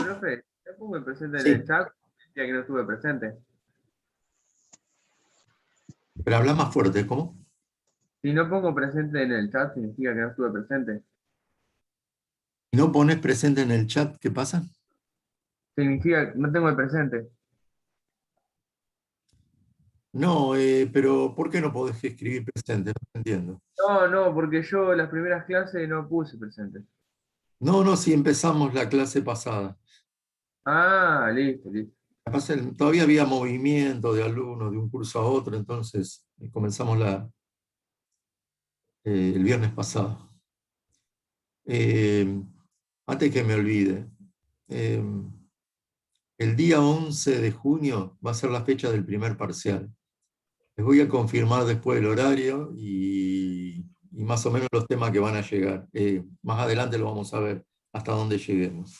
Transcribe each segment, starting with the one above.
Profe, yo pongo presente en el Sí, chat, ya que no estuve presente. pero habla más fuerte, ¿cómo? Si no pongo presente en el chat, significa que no estuve presente. Si no pones presente en el chat, ¿qué pasa? Significa que no tengo el presente. No, pero ¿por qué no podés escribir presente? No entiendo. No, no, porque yo las primeras clases no puse presente. No, no, si empezamos la clase pasada. Ah, listo, listo. Todavía había movimiento de alumnos de un curso a otro, entonces comenzamos el viernes pasado. Eh, Antes que me olvide, eh, el día 11 de junio va a ser la fecha del primer parcial. Les voy a confirmar después el horario y más o menos los temas que van a llegar. Más adelante lo vamos a ver hasta dónde lleguemos.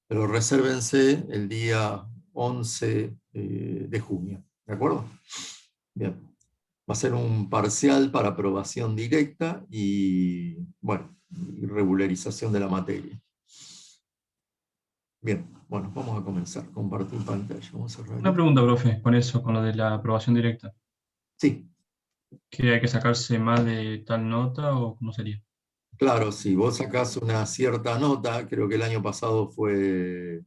Pero resérvense el día 11 de junio. ¿De acuerdo? Bien. Va a ser un parcial para aprobación directa y, bueno, y regularización de la materia. Bien, bueno, vamos a comenzar. Compartir pantalla. Vamos a cerrar Una esto. pregunta, profe, con eso, con lo de la aprobación directa. Sí, ¿Que hay que sacarse más de tal nota o cómo sería? claro, si vos sacás una cierta nota, creo que el año pasado fue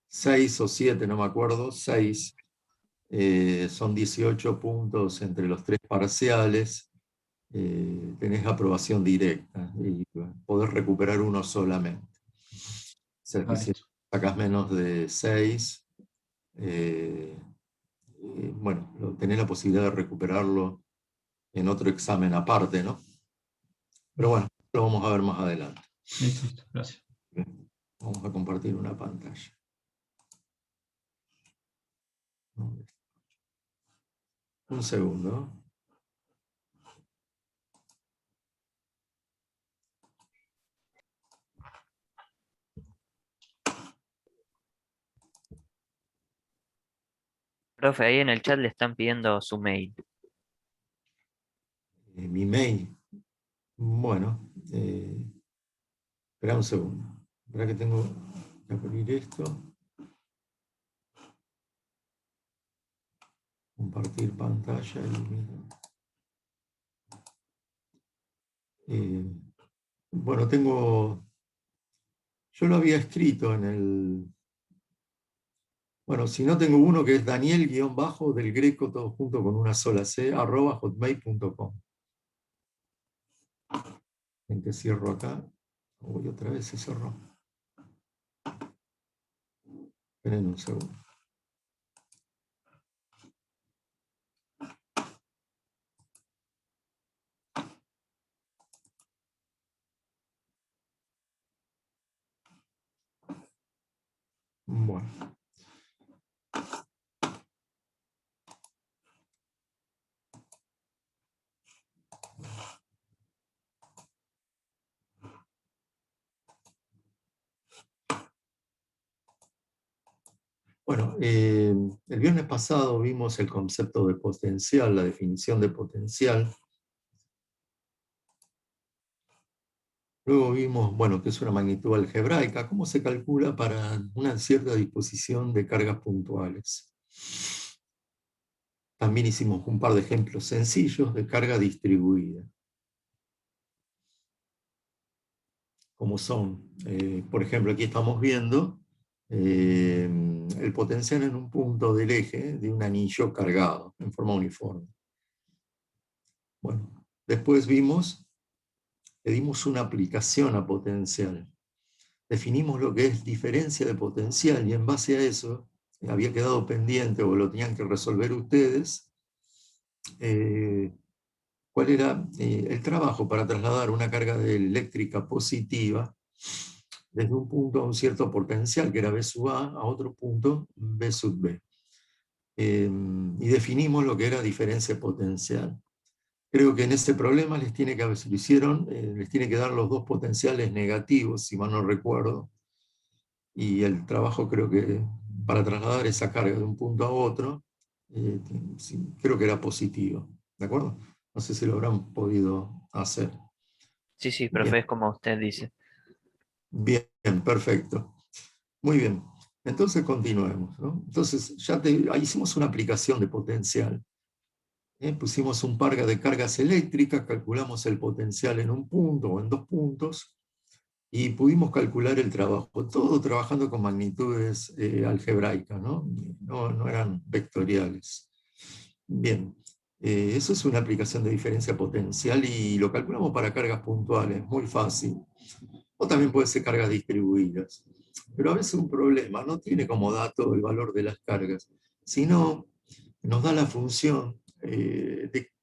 6 o 7, no me acuerdo, 6, son 18 puntos entre los tres parciales, tenés aprobación directa y bueno, podés recuperar uno solamente. O sea que Ah, si listo. sacás menos de 6, bueno, tenés la posibilidad de recuperarlo en otro examen aparte, ¿no? Pero bueno, lo vamos a ver más adelante. Listo, listo, gracias. Bien, vamos a compartir una pantalla. Un segundo. Profe, ahí en el chat le están pidiendo su mail. Mi mail. Bueno, espera un segundo. Espera que tengo que abrir esto. Compartir pantalla. Eh, bueno, yo lo había escrito en el... Bueno, si no tengo uno que es Daniel-del Greco, todo junto con una sola C, @hotmail.com. En que cierro acá. Voy otra vez, se cerró. Esperen un segundo. Bueno. Bueno, el viernes pasado vimos el concepto de potencial, la definición de potencial. Luego vimos, bueno, que es una magnitud algebraica, cómo se calcula para una cierta disposición de cargas puntuales. También hicimos un par de ejemplos sencillos de carga distribuida, como son, por ejemplo, aquí estamos viendo el potencial en un punto del eje de un anillo cargado en forma uniforme. Bueno, después le dimos una aplicación a potencial. Definimos lo que es diferencia de potencial y en base a eso había quedado pendiente o lo tenían que resolver ustedes, cuál era el trabajo para trasladar una carga eléctrica positiva desde un punto a un cierto potencial, que era B sub A otro punto, B sub B. Y definimos lo que era diferencia potencial. Creo que en ese problema les tiene que, si lo hicieron, les tiene que dar los dos potenciales negativos, si mal no recuerdo, y el trabajo creo que para trasladar esa carga de un punto a otro, sí, creo que era positivo, ¿de acuerdo? No sé si lo habrán podido hacer. Sí, Bien, profe, es como usted dice. bien, perfecto. Muy bien. Entonces continuemos, ¿no? Entonces ahí hicimos una aplicación de potencial. Pusimos un par de cargas eléctricas, calculamos el potencial en un punto o en 2 puntos, y pudimos calcular el trabajo, todo trabajando con magnitudes algebraicas, ¿no? No eran vectoriales. Bien, eso es una aplicación de diferencia potencial y lo calculamos para cargas puntuales, muy fácil. O también puede ser cargas distribuidas. Pero a veces un problema no tiene como dato el valor de las cargas, sino nos da la función,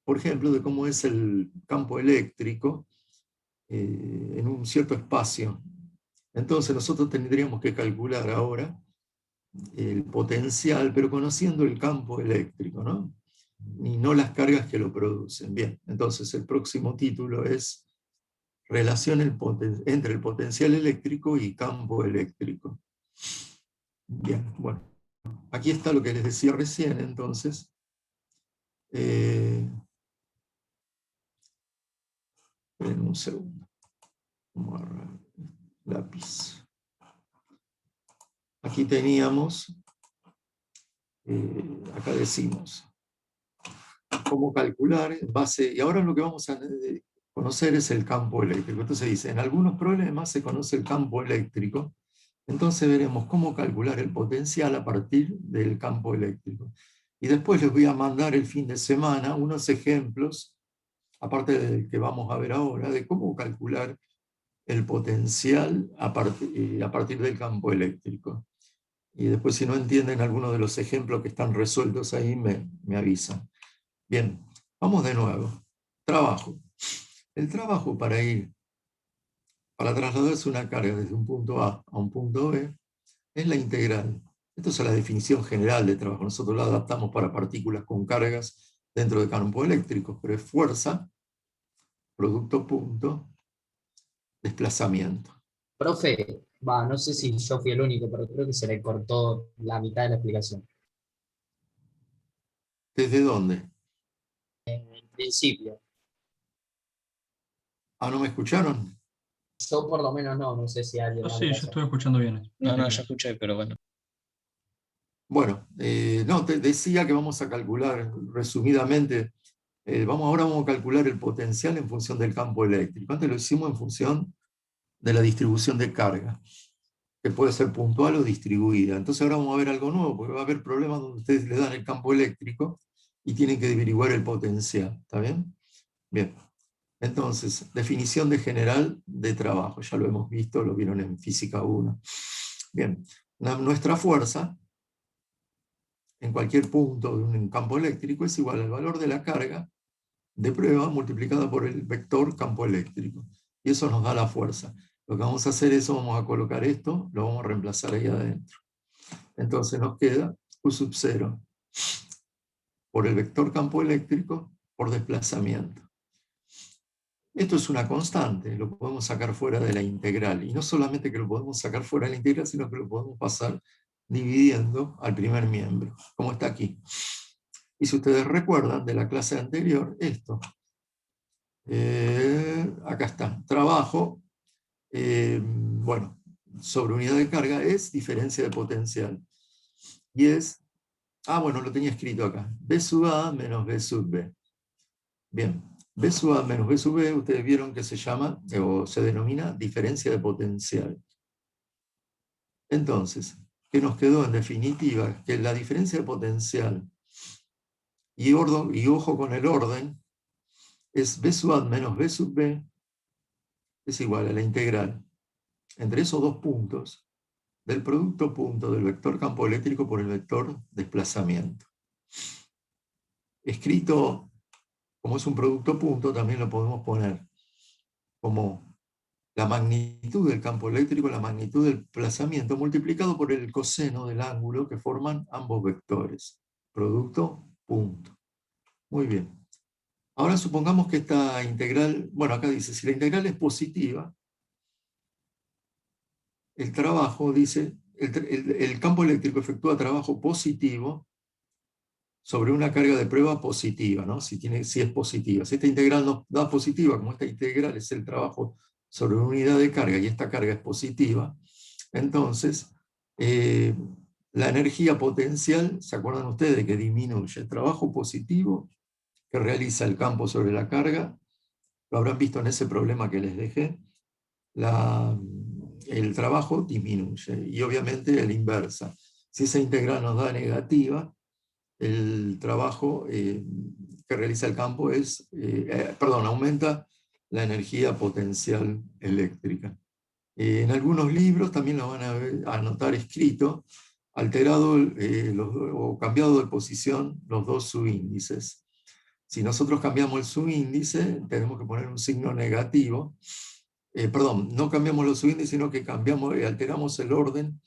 por ejemplo, de cómo es el campo eléctrico en un cierto espacio. Entonces nosotros tendríamos que calcular ahora el potencial, pero conociendo el campo eléctrico, ¿no? Y no las cargas que lo producen. Bien, entonces el próximo título es Relación entre el potencial eléctrico y campo eléctrico. Bien, bueno, aquí está lo que les decía recién, entonces. Esperen un segundo. Vamos a agarrar lápiz. Aquí teníamos, acá decimos, cómo calcular en base, y ahora lo que vamos a conocer es el campo eléctrico. Entonces dice, en algunos problemas se conoce el campo eléctrico, entonces veremos cómo calcular el potencial a partir del campo eléctrico. Y después les voy a mandar el fin de semana unos ejemplos, aparte del que vamos a ver ahora, de cómo calcular el potencial a partir del campo eléctrico. Y después, si no entienden alguno de los ejemplos que están resueltos ahí, me avisan. Bien, vamos de nuevo. Trabajo. El trabajo para trasladarse una carga desde un punto A a un punto B es la integral. Esto es la definición general de trabajo. Nosotros la adaptamos para partículas con cargas dentro de campos eléctricos, pero es fuerza, producto punto, desplazamiento. Profe, no sé si yo fui el único, pero creo que se le cortó la mitad de la explicación. ¿Desde dónde? En principio. Ah, ¿no me escucharon? Yo por lo menos no sé si alguien más Sí, le yo pasó. estuve escuchando bien. No, yo escuché, pero bueno. Bueno, no, te decía que vamos a calcular resumidamente, ahora vamos a calcular el potencial en función del campo eléctrico. Antes lo hicimos en función de la distribución de carga, que puede ser puntual o distribuida. Entonces ahora vamos a ver algo nuevo, porque va a haber problemas donde ustedes le dan el campo eléctrico y tienen que averiguar el potencial. ¿Está bien? Bien. Entonces, definición de general de trabajo. Ya lo hemos visto, lo vieron en Física 1. Bien. Nuestra fuerza en cualquier punto de un campo eléctrico es igual al valor de la carga de prueba multiplicada por el vector campo eléctrico. Y eso nos da la fuerza. Lo que vamos a hacer es, vamos a colocar esto, lo vamos a reemplazar ahí adentro. Entonces nos queda Q sub 0 por el vector campo eléctrico por desplazamiento. Esto es una constante, lo podemos sacar fuera de la integral. Y no solamente que lo podemos sacar fuera de la integral, sino que lo podemos pasar dividiendo al primer miembro, como está aquí. Y si ustedes recuerdan de la clase anterior, esto. Acá está. Trabajo, bueno, sobre unidad de carga es diferencia de potencial. Y es, bueno, lo tenía escrito acá. B sub A menos B sub B. Bien. B sub A menos B sub B, ustedes vieron que se llama, o se denomina, diferencia de potencial. Entonces, ¿qué nos quedó en definitiva? Que la diferencia de potencial, y ojo con el orden, es B sub A menos B sub B, es igual a la integral entre esos dos puntos del producto punto del vector campo eléctrico por el vector desplazamiento. Escrito como es un producto punto, también lo podemos poner como la magnitud del campo eléctrico, la magnitud del desplazamiento, multiplicado por el coseno del ángulo que forman ambos vectores. Producto punto. Muy bien. Ahora supongamos que esta integral, bueno, acá dice, si la integral es positiva, el trabajo, dice, el campo eléctrico efectúa trabajo positivo sobre una carga de prueba positiva, ¿no? Si es positiva. Si esta integral nos da positiva, como esta integral es el trabajo sobre una unidad de carga y esta carga es positiva, entonces La energía potencial, ¿se acuerdan ustedes que disminuye? El trabajo positivo que realiza el campo sobre la carga, lo habrán visto en ese problema que les dejé, el trabajo disminuye, y obviamente el inversa. Si esa integral nos da negativa, el trabajo que realiza el campo aumenta la energía potencial eléctrica. En algunos libros también lo van a notar escrito, alterado o cambiado de posición los dos subíndices. Si nosotros cambiamos el subíndice, tenemos que poner un signo negativo. No cambiamos los subíndices, sino que alteramos el orden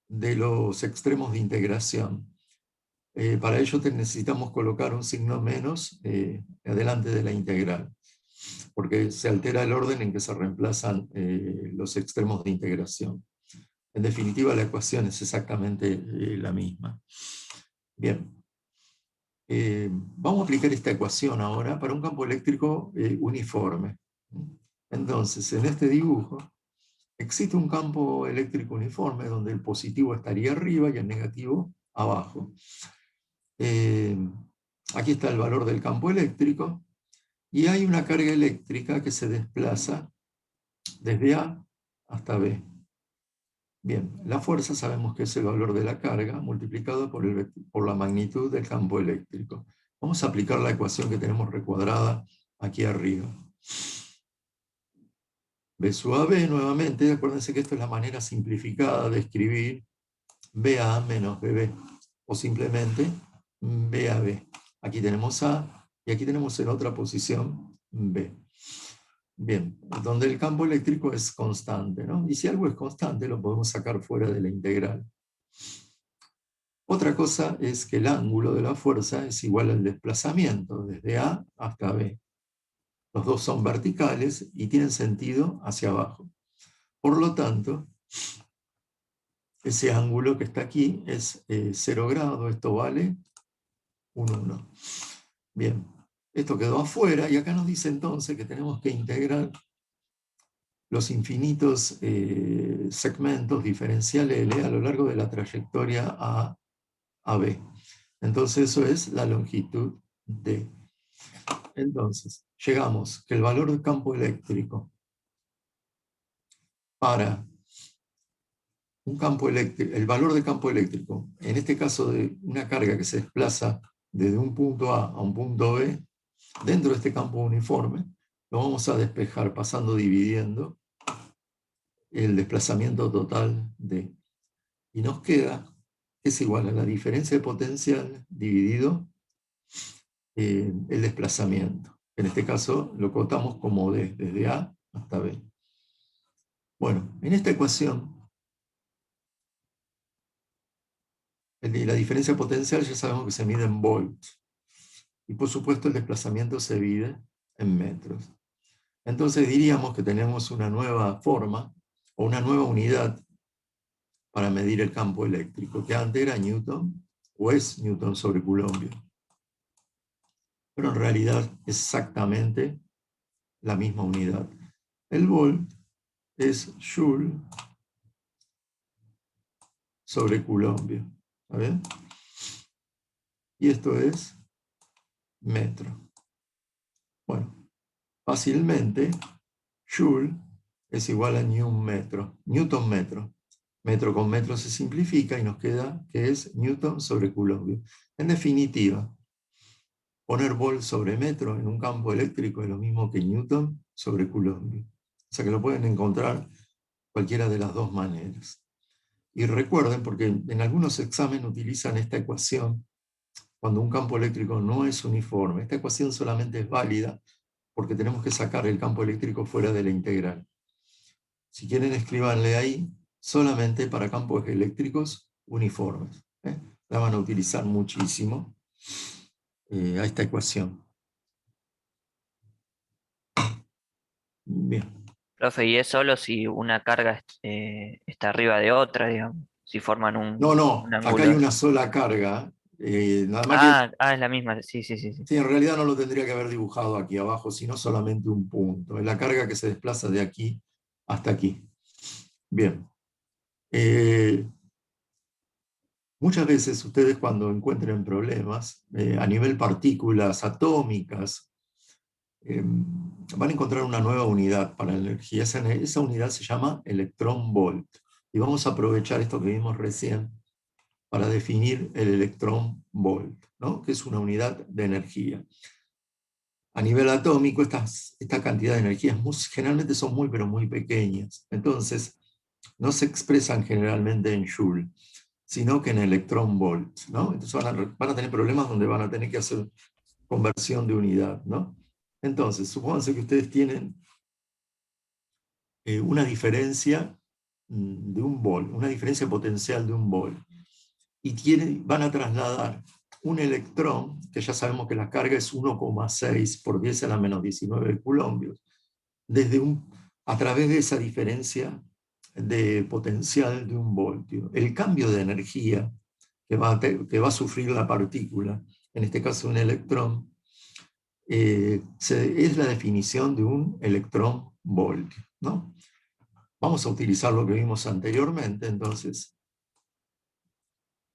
de los extremos de integración. Para ello necesitamos colocar un signo menos adelante de la integral, porque se altera el orden en que se reemplazan los extremos de integración. En definitiva, la ecuación es exactamente la misma. Bien. Vamos a aplicar esta ecuación ahora para un campo eléctrico uniforme. Entonces, en este dibujo, existe un campo eléctrico uniforme donde el positivo estaría arriba y el negativo abajo. Aquí está el valor del campo eléctrico, y hay una carga eléctrica que se desplaza desde A hasta B. Bien, la fuerza sabemos que es el valor de la carga multiplicado por la magnitud del campo eléctrico. Vamos a aplicar la ecuación que tenemos recuadrada aquí arriba. B sub AB nuevamente, acuérdense que esto es la manera simplificada de escribir BA menos BB, o simplemente BAB. Aquí tenemos A y aquí tenemos en otra posición B. Bien, donde el campo eléctrico es constante, ¿no? Y si algo es constante, lo podemos sacar fuera de la integral. Otra cosa es que el ángulo de la fuerza es igual al desplazamiento, desde A hasta B. Los dos son verticales y tienen sentido hacia abajo. Por lo tanto, ese ángulo que está aquí es 0 grados, esto vale 1. Bien, esto quedó afuera, y acá nos dice entonces que tenemos que integrar los infinitos segmentos diferencial L a lo largo de la trayectoria A B. Entonces eso es la longitud D. Entonces, llegamos que el valor del campo eléctrico para un campo eléctrico, el valor del campo eléctrico, en este caso de una carga que se desplaza desde un punto A un punto B, dentro de este campo uniforme, lo vamos a despejar dividiendo el desplazamiento total D. Y nos queda, es igual a la diferencia de potencial dividido el desplazamiento. En este caso lo cotamos como D, desde A hasta B. Bueno, en esta ecuación, la diferencia potencial ya sabemos que se mide en volts. Y por supuesto el desplazamiento se mide en metros. Entonces diríamos que tenemos una nueva forma, o una nueva unidad para medir el campo eléctrico, que antes era Newton, o es Newton sobre Coulombio. Pero en realidad es exactamente la misma unidad. El volt es Joule sobre Coulombio. ¿Está bien? Y esto es metro. Bueno, fácilmente, Joule es igual a Newton metro. Metro con metro se simplifica y nos queda que es Newton sobre Coulombio. En definitiva, poner volt sobre metro en un campo eléctrico es lo mismo que Newton sobre Coulombio. O sea que lo pueden encontrar cualquiera de las dos maneras. Y recuerden, porque en algunos exámenes utilizan esta ecuación cuando un campo eléctrico no es uniforme. Esta ecuación solamente es válida porque tenemos que sacar el campo eléctrico fuera de la integral. Si quieren, escríbanle ahí solamente para campos eléctricos uniformes. La van a utilizar muchísimo a esta ecuación. Bien. Profe, y es solo si una carga está arriba de otra, digamos, si forman un No, ángulo. acá hay una sola carga. Nada más es la misma, sí. sí, en realidad no lo tendría que haber dibujado aquí abajo, sino solamente un punto. Es la carga que se desplaza de aquí hasta aquí. Bien. Muchas veces ustedes cuando encuentren problemas a nivel partículas atómicas, van a encontrar una nueva unidad para la energía. Esa unidad se llama electrón-volt. Y vamos a aprovechar esto que vimos recién para definir el electrón-volt, ¿no? Que es una unidad de energía. A nivel atómico, esta cantidad de energías generalmente son muy, pero muy pequeñas. Entonces, no se expresan generalmente en joule, sino que en electrón-volt, ¿no? Entonces van a tener problemas donde van a tener que hacer conversión de unidad, ¿no? Entonces, supónganse que ustedes tienen una diferencia de un volt, una diferencia potencial de un volt, y van a trasladar un electrón, que ya sabemos que la carga es 1,6 por 10 a la menos 19 coulombios, a través de esa diferencia de potencial de un voltio. El cambio de energía que va a sufrir la partícula, en este caso un electrón, es la definición de un electrón-voltio, ¿no? Vamos a utilizar lo que vimos anteriormente, entonces.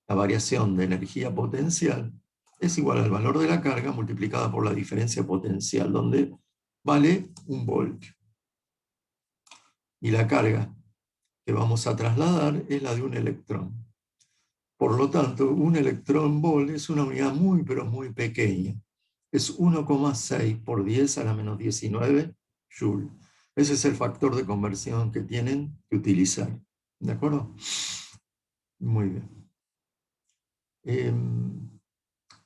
La variación de energía potencial es igual al valor de la carga multiplicada por la diferencia potencial, donde vale un voltio. Y la carga que vamos a trasladar es la de un electrón. Por lo tanto, un electrón-volt es una unidad muy, pero muy pequeña. Es 1,6 por 10 a la menos 19 joule. Ese es el factor de conversión que tienen que utilizar. ¿De acuerdo? Muy bien.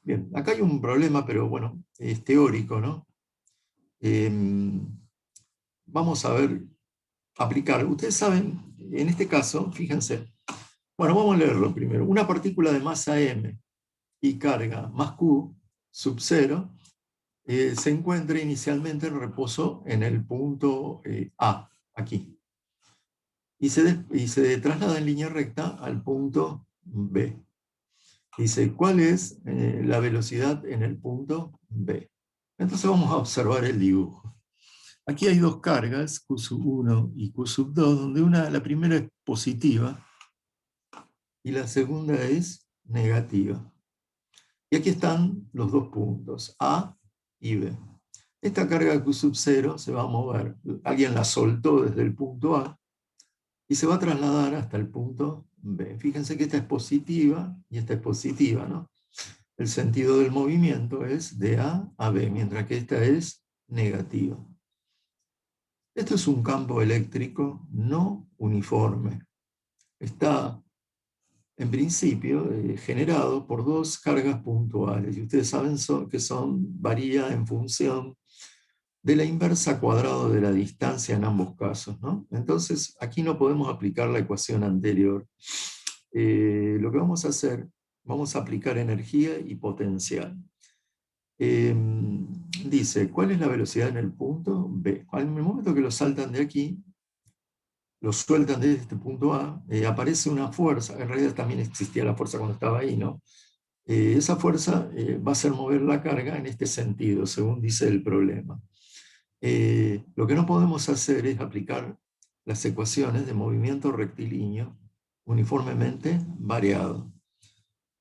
Bien, acá hay un problema, pero bueno, es teórico, ¿no? Vamos a ver, aplicar. Ustedes saben, en este caso, fíjense, bueno, vamos a leerlo primero. Una partícula de masa m y carga más q sub 0 se encuentra inicialmente en reposo en el punto A, aquí. Y se traslada en línea recta al punto B. Dice, ¿cuál es la velocidad en el punto B? Entonces vamos a observar el dibujo. Aquí hay dos cargas, Q sub 1 y Q sub 2, donde la primera es positiva y la segunda es negativa. Y aquí están los dos puntos, A y B. Esta carga Q sub 0 se va a mover. Alguien la soltó desde el punto A y se va a trasladar hasta el punto B. Fíjense que esta es positiva y esta es positiva, ¿no? El sentido del movimiento es de A a B, mientras que esta es negativa. Esto es un campo eléctrico no uniforme. Está, en principio, generado por dos cargas puntuales. Y ustedes saben que varía en función de la inversa cuadrado de la distancia en ambos casos, ¿no? Entonces, aquí no podemos aplicar la ecuación anterior. Lo que vamos a hacer, vamos a aplicar energía y potencial. Dice, ¿cuál es la velocidad en el punto B? En el momento que lo saltan de aquí, lo sueltan desde este punto A, aparece una fuerza, en realidad también existía la fuerza cuando estaba ahí, ¿no? Esa fuerza va a hacer mover la carga en este sentido, según dice el problema. Lo que no podemos hacer es aplicar las ecuaciones de movimiento rectilíneo uniformemente variado,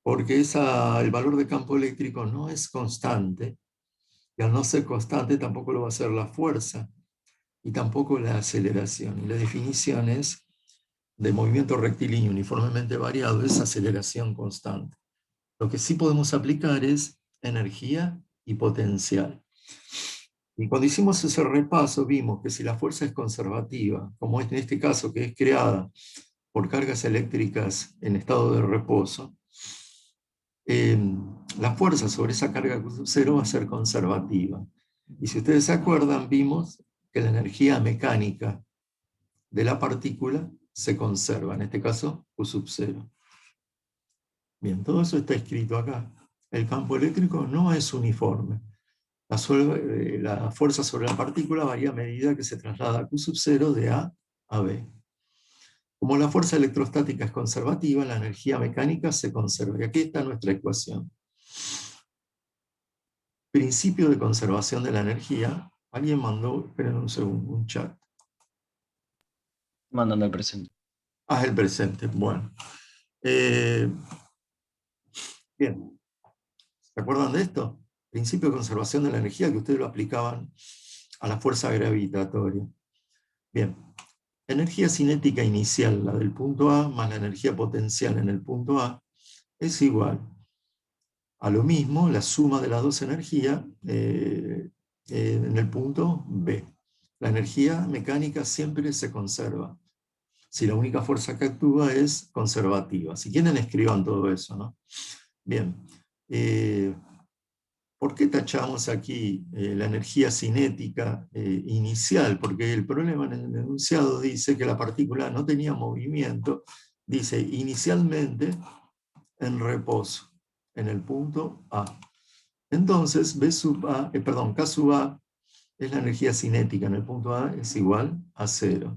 porque el valor de campo eléctrico no es constante, y al no ser constante tampoco lo va a ser la fuerza, y tampoco la aceleración. Y la definición es de movimiento rectilíneo uniformemente variado, es aceleración constante. Lo que sí podemos aplicar es energía y potencial. Y cuando hicimos ese repaso vimos que si la fuerza es conservativa, como es en este caso que es creada por cargas eléctricas en estado de reposo, la fuerza sobre esa carga cero va a ser conservativa. Y si ustedes se acuerdan, vimos que la energía mecánica de la partícula se conserva, en este caso Q sub 0. Bien, todo eso está escrito acá. El campo eléctrico no es uniforme. La fuerza sobre la partícula varía a medida que se traslada Q sub 0 de A a B. Como la fuerza electrostática es conservativa, la energía mecánica se conserva. Y aquí está nuestra ecuación. Principio de conservación de la energía. Alguien mandó, esperen un segundo, un chat. Mandando el presente. El presente, bueno. Bien, ¿se acuerdan de esto? Principio de conservación de la energía que ustedes lo aplicaban a la fuerza gravitatoria. Bien, energía cinética inicial, la del punto A, más la energía potencial en el punto A, es igual a lo mismo la suma de las dos energías en el punto B. La energía mecánica siempre se conserva, si la única fuerza que actúa es conservativa. Si quieren, escriban todo eso, ¿no? Bien. ¿Por qué tachamos aquí la energía cinética inicial? Porque el problema en el enunciado dice que la partícula no tenía movimiento, dice inicialmente en reposo, en el punto A. Entonces, K sub A es la energía cinética en el punto A, es igual a 0.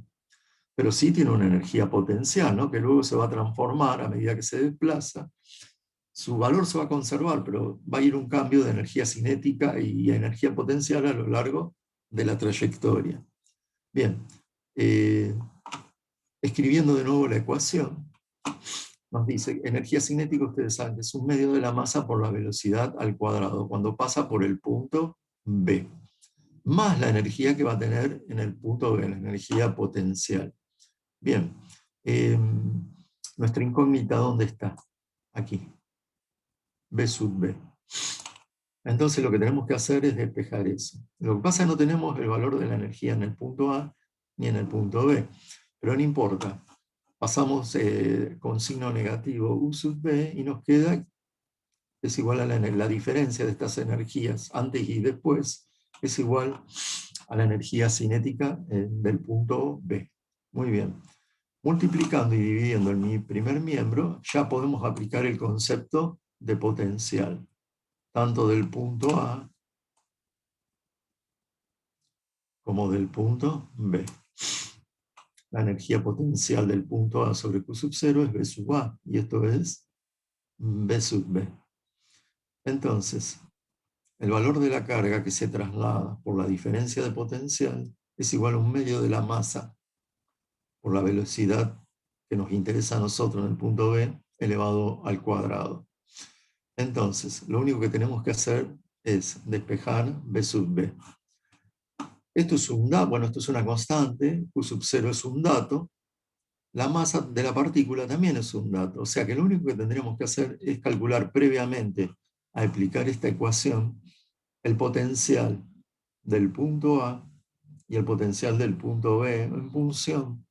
Pero sí tiene una energía potencial, ¿no? Que luego se va a transformar a medida que se desplaza. Su valor se va a conservar, pero va a ir un cambio de energía cinética y energía potencial a lo largo de la trayectoria. Bien, escribiendo de nuevo la ecuación, nos dice, energía cinética, ustedes saben que es un medio de la masa por la velocidad al cuadrado, cuando pasa por el punto B, más la energía que va a tener en el punto B, la energía potencial. Bien, nuestra incógnita, ¿dónde está? Aquí. B sub B. Entonces lo que tenemos que hacer es despejar eso. Lo que pasa es que no tenemos el valor de la energía en el punto A ni en el punto B, pero no importa. Pasamos con signo negativo U sub B y nos queda, es igual a la diferencia de estas energías antes y después, es igual a la energía cinética del punto B. Muy bien. Multiplicando y dividiendo en mi primer miembro, ya podemos aplicar el concepto de potencial, tanto del punto A como del punto B. La energía potencial del punto A sobre Q sub 0 es B sub A, y esto es B sub B. Entonces, el valor de la carga que se traslada por la diferencia de potencial es igual a un medio de la masa por la velocidad que nos interesa a nosotros en el punto B elevado al cuadrado. Entonces, lo único que tenemos que hacer es despejar B sub B. Esto es un dato, bueno, esto es una constante, Q sub 0 es un dato, la masa de la partícula también es un dato, o sea que lo único que tendríamos que hacer es calcular previamente a aplicar esta ecuación el potencial del punto A y el potencial del punto B en función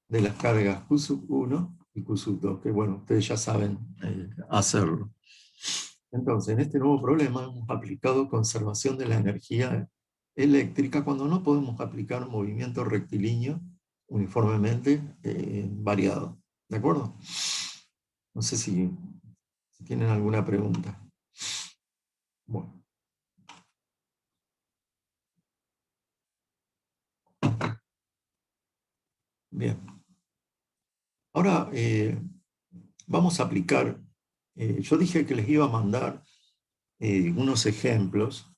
de las cargas Q sub 1 y Q sub 2, que bueno, ustedes ya saben hacerlo. Entonces, en este nuevo problema hemos aplicado conservación de la energía eléctrica cuando no podemos aplicar movimiento rectilíneo uniformemente variado. ¿De acuerdo? No sé si tienen alguna pregunta. Bueno. Bien. Ahora vamos a aplicar, yo dije que les iba a mandar unos ejemplos,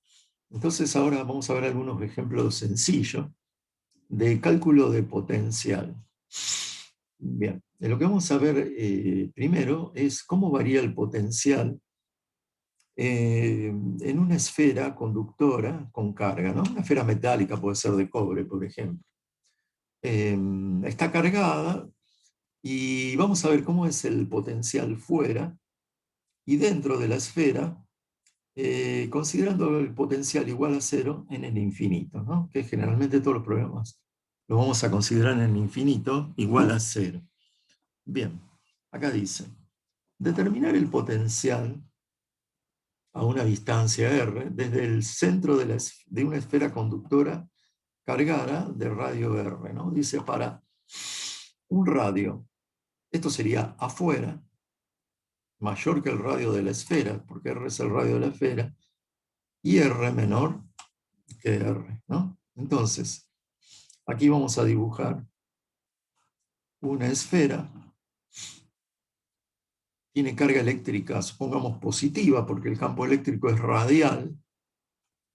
entonces ahora vamos a ver algunos ejemplos sencillos de cálculo de potencial. Bien, lo que vamos a ver primero es cómo varía el potencial en una esfera conductora con carga, ¿no? Una esfera metálica, puede ser de cobre, por ejemplo. Está cargada y vamos a ver cómo es el potencial fuera y dentro de la esfera, considerando el potencial igual a 0 en el infinito, ¿no? Que generalmente todos los problemas lo vamos a considerar en el infinito igual a 0. Bien, acá dice, determinar el potencial a una distancia r desde el centro de una esfera conductora cargada de radio r, ¿no? Dice para un radio, esto sería afuera, mayor que el radio de la esfera, porque r es el radio de la esfera, y r menor que r, ¿no? Entonces, aquí vamos a dibujar una esfera, tiene carga eléctrica, supongamos positiva, porque el campo eléctrico es radial,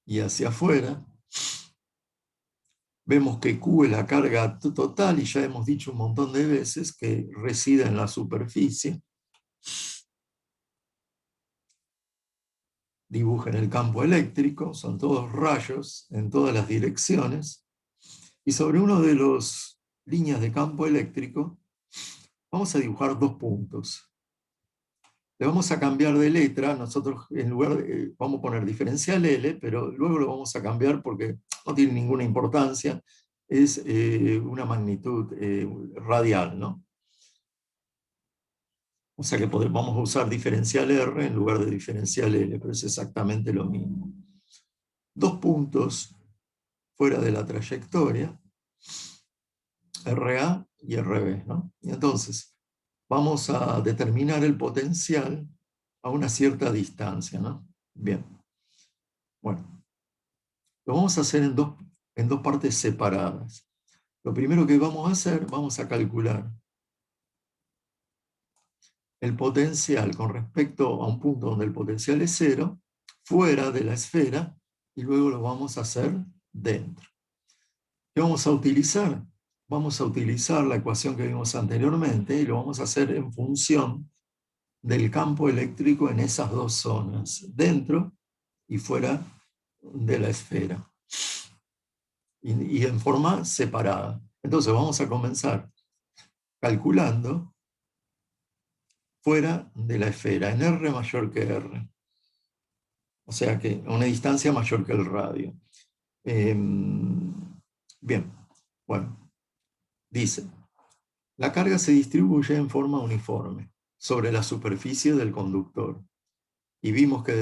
y hacia afuera. Vemos que Q es la carga total, y ya hemos dicho un montón de veces que reside en la superficie. Dibujen el campo eléctrico, son todos rayos en todas las direcciones, y sobre uno de las líneas de campo eléctrico vamos a dibujar 2 puntos. Le vamos a cambiar de letra, nosotros en lugar de, vamos a poner diferencial L, pero luego lo vamos a cambiar porque no tiene ninguna importancia, es una magnitud radial, ¿no? O sea que vamos a usar diferencial R en lugar de diferencial L, pero es exactamente lo mismo. 2 puntos fuera de la trayectoria, RA y RB, ¿no? Y entonces vamos a determinar el potencial a una cierta distancia, ¿no? Bien. Bueno, lo vamos a hacer en dos partes separadas. Lo primero que vamos a hacer, vamos a calcular el potencial con respecto a un punto donde el potencial es 0, fuera de la esfera, y luego lo vamos a hacer dentro. ¿Qué vamos a utilizar? Vamos a utilizar la ecuación que vimos anteriormente y lo vamos a hacer en función del campo eléctrico en esas 2 zonas, dentro y fuera de la esfera, y en forma separada. Entonces vamos a comenzar calculando fuera de la esfera, en R mayor que R. O sea que a una distancia mayor que el radio. Bien, bueno, dice, la carga se distribuye en forma uniforme sobre la superficie del conductor. Y vimos que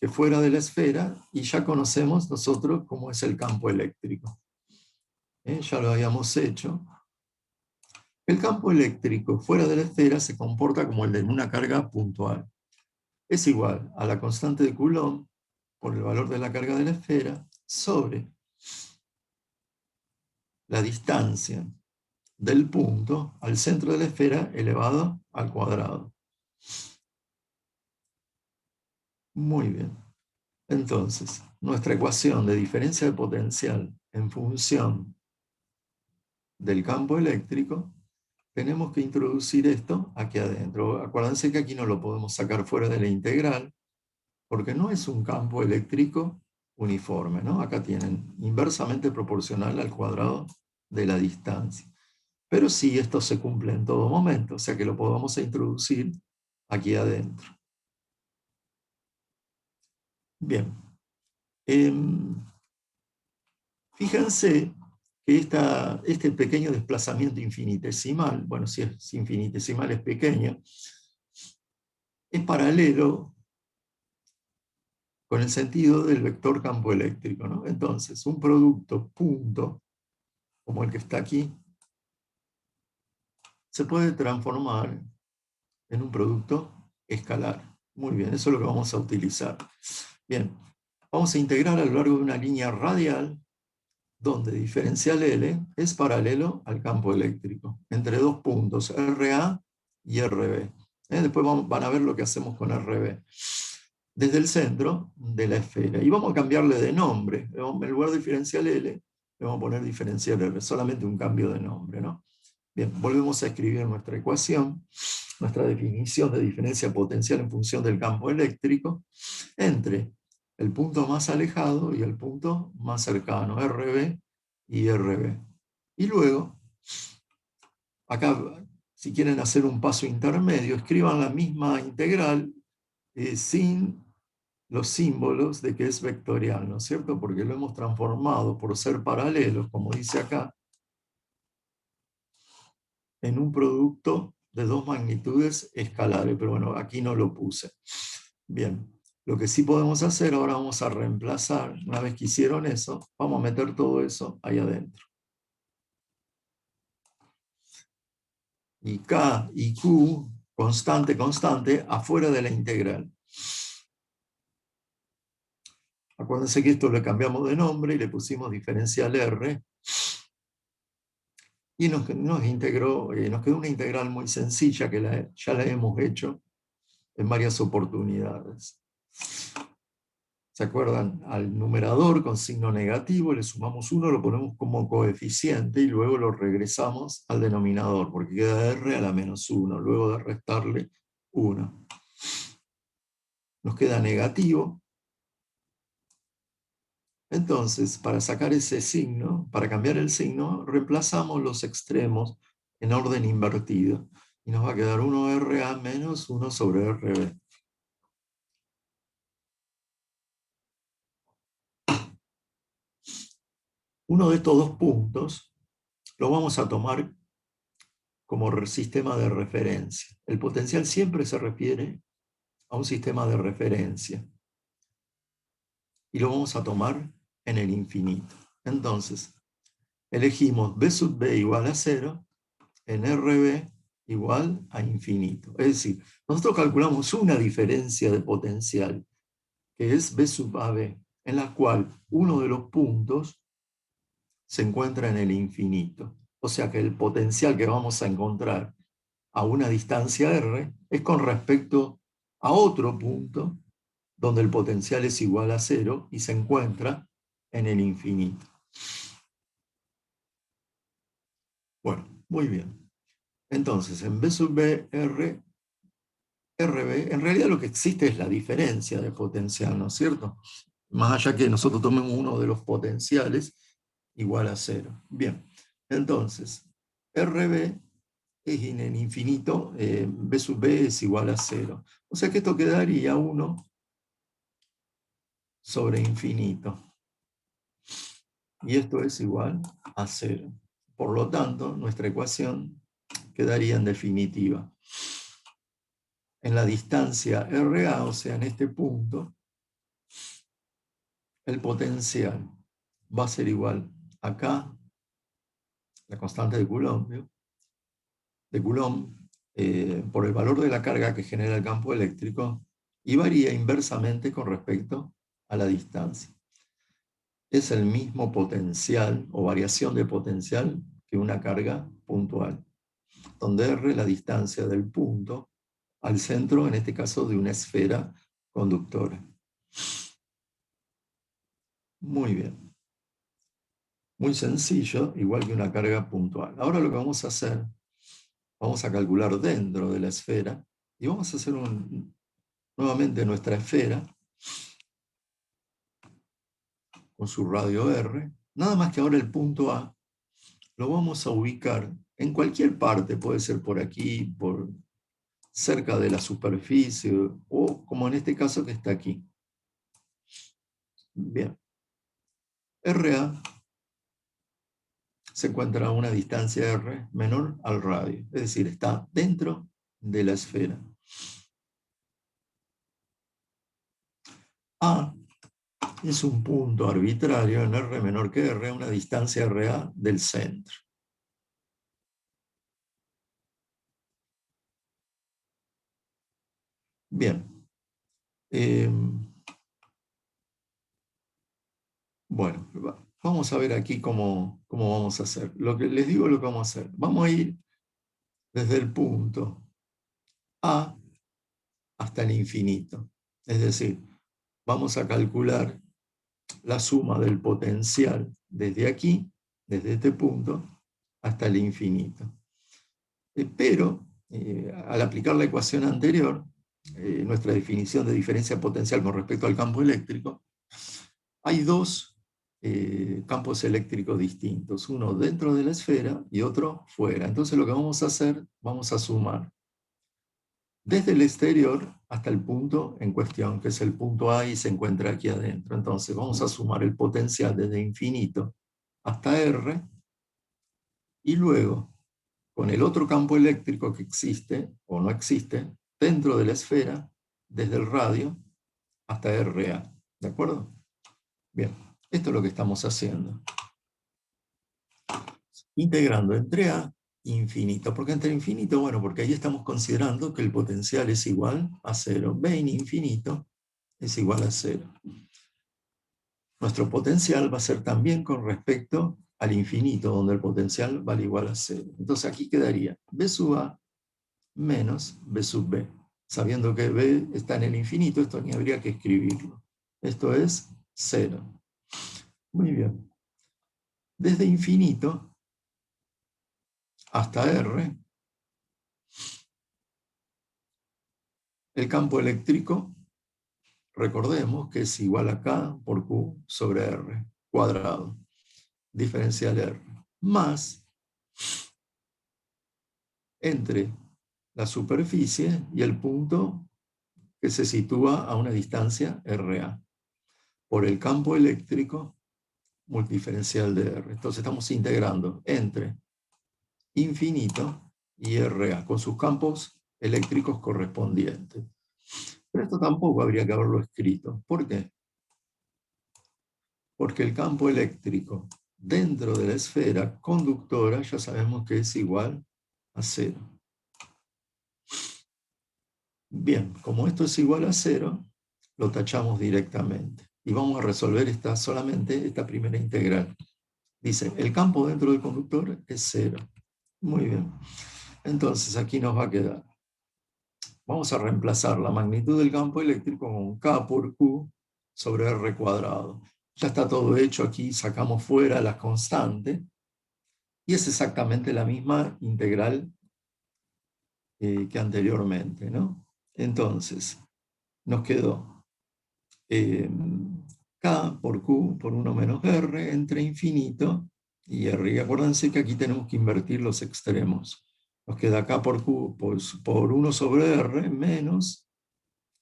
fuera de la esfera, y ya conocemos nosotros cómo es el campo eléctrico. Ya lo habíamos hecho. El campo eléctrico fuera de la esfera se comporta como el de una carga puntual. Es igual a la constante de Coulomb por el valor de la carga de la esfera sobre la distancia del punto al centro de la esfera elevado al cuadrado. Muy bien. Entonces, nuestra ecuación de diferencia de potencial en función del campo eléctrico, tenemos que introducir esto aquí adentro. Acuérdense que aquí no lo podemos sacar fuera de la integral, porque no es un campo eléctrico uniforme, ¿no? Acá tienen inversamente proporcional al cuadrado de la distancia. Pero sí, esto se cumple en todo momento, o sea que lo podemos introducir aquí adentro. Bien. Fíjense que este pequeño desplazamiento infinitesimal, bueno, si es infinitesimal es pequeño, es paralelo con el sentido del vector campo eléctrico, ¿no? Entonces, un producto punto, como el que está aquí, se puede transformar en un producto escalar. Muy bien, eso es lo que vamos a utilizar. Bien, vamos a integrar a lo largo de una línea radial donde diferencial L es paralelo al campo eléctrico, entre 2 puntos, RA y RB. Después van a ver lo que hacemos con RB. Desde el centro de la esfera. Y vamos a cambiarle de nombre. En lugar de diferencial L, le vamos a poner diferencial R, solamente un cambio de nombre, ¿no? Bien, volvemos a escribir nuestra ecuación, nuestra definición de diferencia potencial en función del campo eléctrico, entre el punto más alejado y el punto más cercano, RB y RB. Y luego, acá, si quieren hacer un paso intermedio, escriban la misma integral sin los símbolos de que es vectorial, ¿no es cierto? Porque lo hemos transformado por ser paralelos, como dice acá, en un producto de 2 magnitudes escalares, pero bueno, aquí no lo puse. Bien, lo que sí podemos hacer, ahora vamos a reemplazar, una vez que hicieron eso, vamos a meter todo eso ahí adentro. Y K y Q, constante, constante, afuera de la integral. Acuérdense que esto le cambiamos de nombre y le pusimos diferencial R. Y nos quedó una integral muy sencilla que ya la hemos hecho en varias oportunidades. ¿Se acuerdan? Al numerador con signo negativo le sumamos 1, lo ponemos como coeficiente y luego lo regresamos al denominador, porque queda R a la menos 1, luego de restarle 1. nos queda negativo. Entonces, para sacar ese signo, para cambiar el signo, reemplazamos los extremos en orden invertido. Y nos va a quedar 1RA menos 1 sobre RB. Uno de estos dos puntos lo vamos a tomar como sistema de referencia. El potencial siempre se refiere a un sistema de referencia. Y lo vamos a tomar en el infinito. Entonces, elegimos B sub B igual a 0 en RB igual a infinito. Es decir, nosotros calculamos una diferencia de potencial, que es B sub AB, en la cual uno de los puntos se encuentra en el infinito. O sea que el potencial que vamos a encontrar a una distancia R es con respecto a otro punto donde el potencial es igual a 0 y se encuentra en el infinito. Bueno, muy bien. Entonces, en B sub B, RB, en realidad lo que existe es la diferencia de potencial, ¿no es cierto? Más allá que nosotros tomemos uno de los potenciales igual a 0. Bien, entonces, RB es en el infinito, B sub B es igual a 0. O sea que esto quedaría 1 sobre infinito. Y esto es igual a 0. Por lo tanto, nuestra ecuación quedaría en definitiva. En la distancia RA, o sea, en este punto, el potencial va a ser igual acá, la constante de Coulomb, por el valor de la carga que genera el campo eléctrico, y varía inversamente con respecto a la distancia. Es el mismo potencial o variación de potencial que una carga puntual, donde R es la distancia del punto al centro, en este caso de una esfera conductora. Muy bien. Muy sencillo, igual que una carga puntual. Ahora lo que vamos a hacer, vamos a calcular dentro de la esfera y vamos a hacer nuevamente nuestra esfera con su radio R. Nada más que ahora el punto A lo vamos a ubicar en cualquier parte, puede ser por aquí, por cerca de la superficie, o como en este caso que está aquí. Bien. RA se encuentra a una distancia R menor al radio, es decir, está dentro de la esfera. A es un punto arbitrario en R menor que R, a una distancia RA del centro. Bien. Bueno, vamos a ver aquí cómo vamos a hacer. Lo que les digo lo que vamos a hacer. Vamos a ir desde el punto A hasta el infinito. Es decir, vamos a calcular la suma del potencial desde aquí, desde este punto, hasta el infinito. Pero, al aplicar la ecuación anterior, nuestra definición de diferencia potencial con respecto al campo eléctrico, hay dos campos eléctricos distintos, uno dentro de la esfera y otro fuera. Entonces lo que vamos a hacer, vamos a sumar desde el exterior hasta el punto en cuestión, que es el punto A y se encuentra aquí adentro. Entonces vamos a sumar el potencial desde infinito hasta R, y luego, con el otro campo eléctrico que existe o no existe, dentro de la esfera, desde el radio hasta RA. ¿De acuerdo? Bien, esto es lo que estamos haciendo. Integrando entre A infinito. ¿Por qué entre infinito? Bueno, porque ahí estamos considerando que el potencial es igual a 0. B en infinito es igual a 0. Nuestro potencial va a ser también con respecto al infinito, donde el potencial vale igual a 0. Entonces aquí quedaría B sub A menos B sub B. Sabiendo que B está en el infinito, esto ni habría que escribirlo. Esto es 0. Muy bien. Desde infinito hasta R, el campo eléctrico recordemos que es igual a K por Q sobre R cuadrado, diferencial R, más entre la superficie y el punto que se sitúa a una distancia RA, por el campo eléctrico multidiferencial de R. Entonces estamos integrando entre infinito y RA, con sus campos eléctricos correspondientes. Pero esto tampoco habría que haberlo escrito. ¿Por qué? Porque el campo eléctrico dentro de la esfera conductora ya sabemos que es igual a 0. Bien, como esto es igual a 0, lo tachamos directamente. Y vamos a resolver solamente esta primera integral. Dice, el campo dentro del conductor es 0. Muy bien. Entonces aquí nos va a quedar. Vamos a reemplazar la magnitud del campo eléctrico con K por Q sobre R cuadrado. Ya está todo hecho aquí, sacamos fuera las constantes. Y es exactamente la misma integral que anteriormente, ¿no? Entonces, nos quedó K por Q por 1 menos R entre infinito y R. Y acuérdense que aquí tenemos que invertir los extremos. Nos queda K por Q por 1 sobre R menos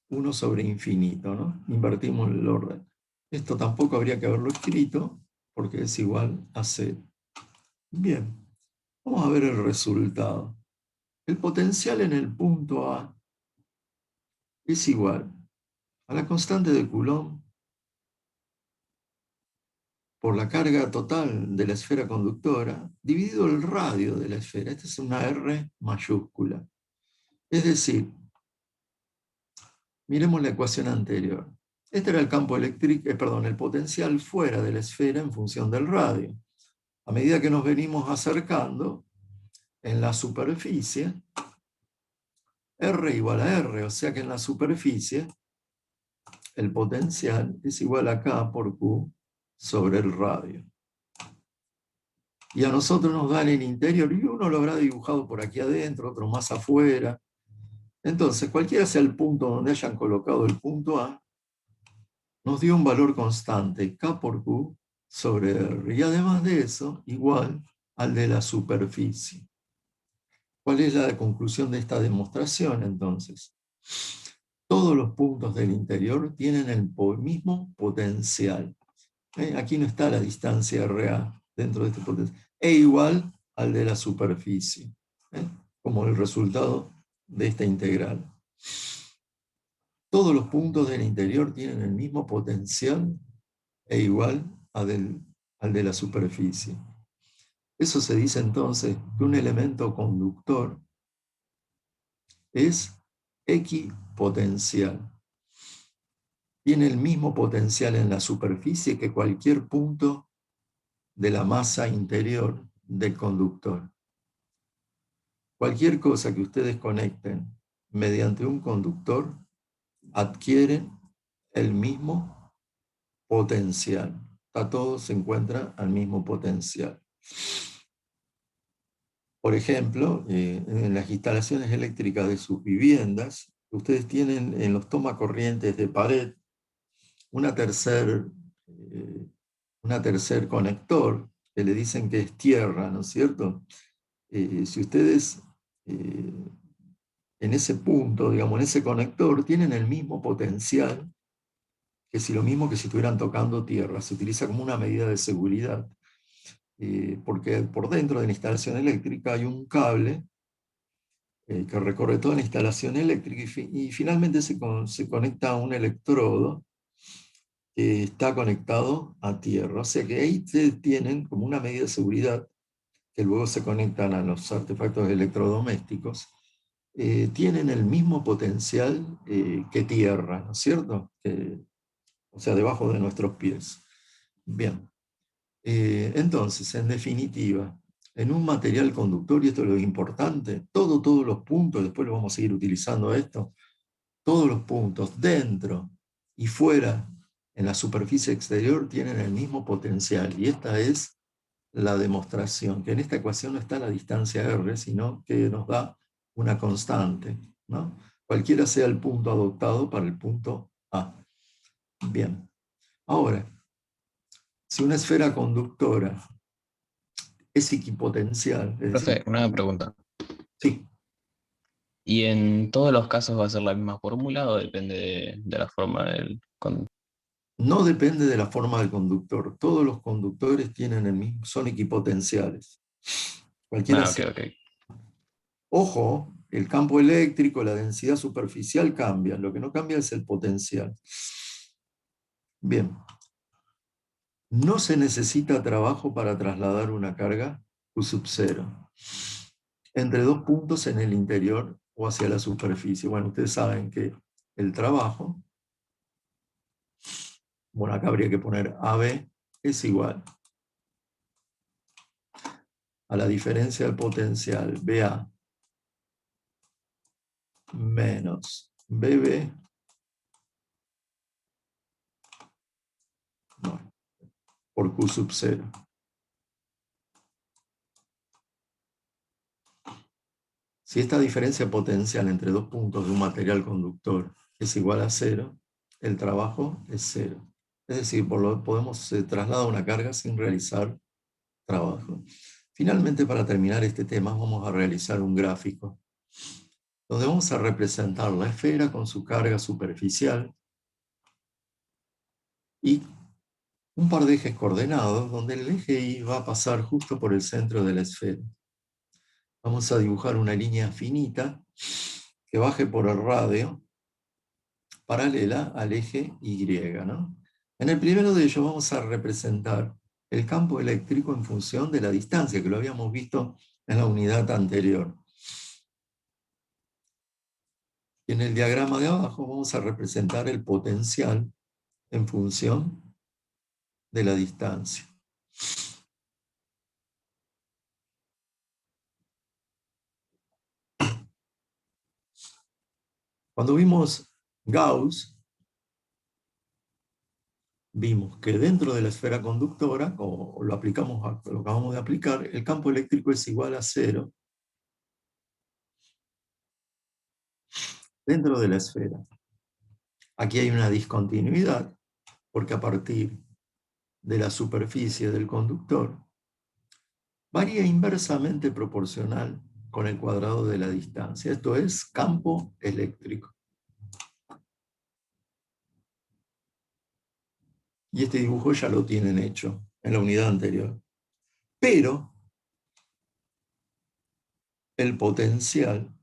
1 sobre infinito, ¿no? Invertimos el orden. Esto tampoco habría que haberlo escrito porque es igual a 0. Bien, vamos a ver el resultado. El potencial en el punto A es igual a la constante de Coulomb por la carga total de la esfera conductora dividido el radio de la esfera. Esta es una R mayúscula. Es decir, miremos la ecuación anterior. Este era el campo eléctrico, el potencial fuera de la esfera en función del radio. A medida que nos venimos acercando, en la superficie, R igual a R, o sea que en la superficie el potencial es igual a K por Q sobre el radio. Y a nosotros nos dan el interior, y uno lo habrá dibujado por aquí adentro, otro más afuera. Entonces, cualquiera sea el punto donde hayan colocado el punto A, nos dio un valor constante, K por Q sobre R. Y además de eso, igual al de la superficie. ¿Cuál es la conclusión de esta demostración, entonces? Todos los puntos del interior tienen el mismo potencial. Aquí no está la distancia RA dentro de este potencial. E igual al de la superficie, como el resultado de esta integral. Todos los puntos del interior tienen el mismo potencial e igual al de la superficie. Eso se dice entonces que un elemento conductor es equipotencial. Tiene el mismo potencial en la superficie que cualquier punto de la masa interior del conductor. Cualquier cosa que ustedes conecten mediante un conductor adquiere el mismo potencial. Todo se encuentra al mismo potencial. Por ejemplo, en las instalaciones eléctricas de sus viviendas, ustedes tienen en los tomacorrientes de pared una tercer conector que le dicen que es tierra, ¿no es cierto? Si ustedes en ese punto, digamos, en ese conector, tienen el mismo potencial que si estuvieran tocando tierra. Se utiliza como una medida de seguridad. Porque por dentro de la instalación eléctrica hay un cable que recorre toda la instalación eléctrica y finalmente se conecta a un electrodo que está conectado a tierra. O sea que ahí tienen como una medida de seguridad que luego se conectan a los artefactos electrodomésticos. Tienen el mismo potencial que tierra, ¿no es cierto? O sea, debajo de nuestros pies. Bien. Entonces, en definitiva, en un material conductor, y esto es lo importante, todos los puntos, después lo vamos a seguir utilizando esto, todos los puntos dentro y fuera, en la superficie exterior, tienen el mismo potencial. Y esta es la demostración, que en esta ecuación no está la distancia R, sino que nos da una constante, ¿no? Cualquiera sea el punto adoptado para el punto A. Bien. Ahora, si una esfera conductora es equipotencial, es decir, Profe, una pregunta. sí, ¿Y en todos los casos va a ser la misma fórmula o depende de la forma del no depende de la forma del conductor. Todos los conductores tienen el mismo, son equipotenciales. Cualquiera Ah, ok, sea. ok. Ojo, el campo eléctrico, la densidad superficial cambian. Lo que no cambia es el potencial. Bien. No se necesita trabajo para trasladar una carga Q sub 0 entre dos puntos en el interior o hacia la superficie. Bueno, ustedes saben que el trabajo, bueno, acá habría que poner AB, es igual a la diferencia del potencial BA menos BB, no, por Q sub 0. Si esta diferencia potencial entre dos puntos de un material conductor es igual a 0, el trabajo es 0. Es decir, podemos trasladar una carga sin realizar trabajo. Finalmente, para terminar este tema, vamos a realizar un gráfico donde vamos a representar la esfera con su carga superficial y un par de ejes coordenados donde el eje Y va a pasar justo por el centro de la esfera. Vamos a dibujar una línea finita que baje por el radio paralela al eje Y, ¿no? En el primero de ellos vamos a representar el campo eléctrico en función de la distancia, que lo habíamos visto en la unidad anterior. Y en el diagrama de abajo vamos a representar el potencial en función de la distancia. Cuando vimos Gauss, vimos que dentro de la esfera conductora, o lo acabamos de aplicar, el campo eléctrico es igual a 0 dentro de la esfera. Aquí hay una discontinuidad, porque a partir de la superficie del conductor varía inversamente proporcional con el cuadrado de la distancia. Esto es campo eléctrico. Y este dibujo ya lo tienen hecho en la unidad anterior. Pero el potencial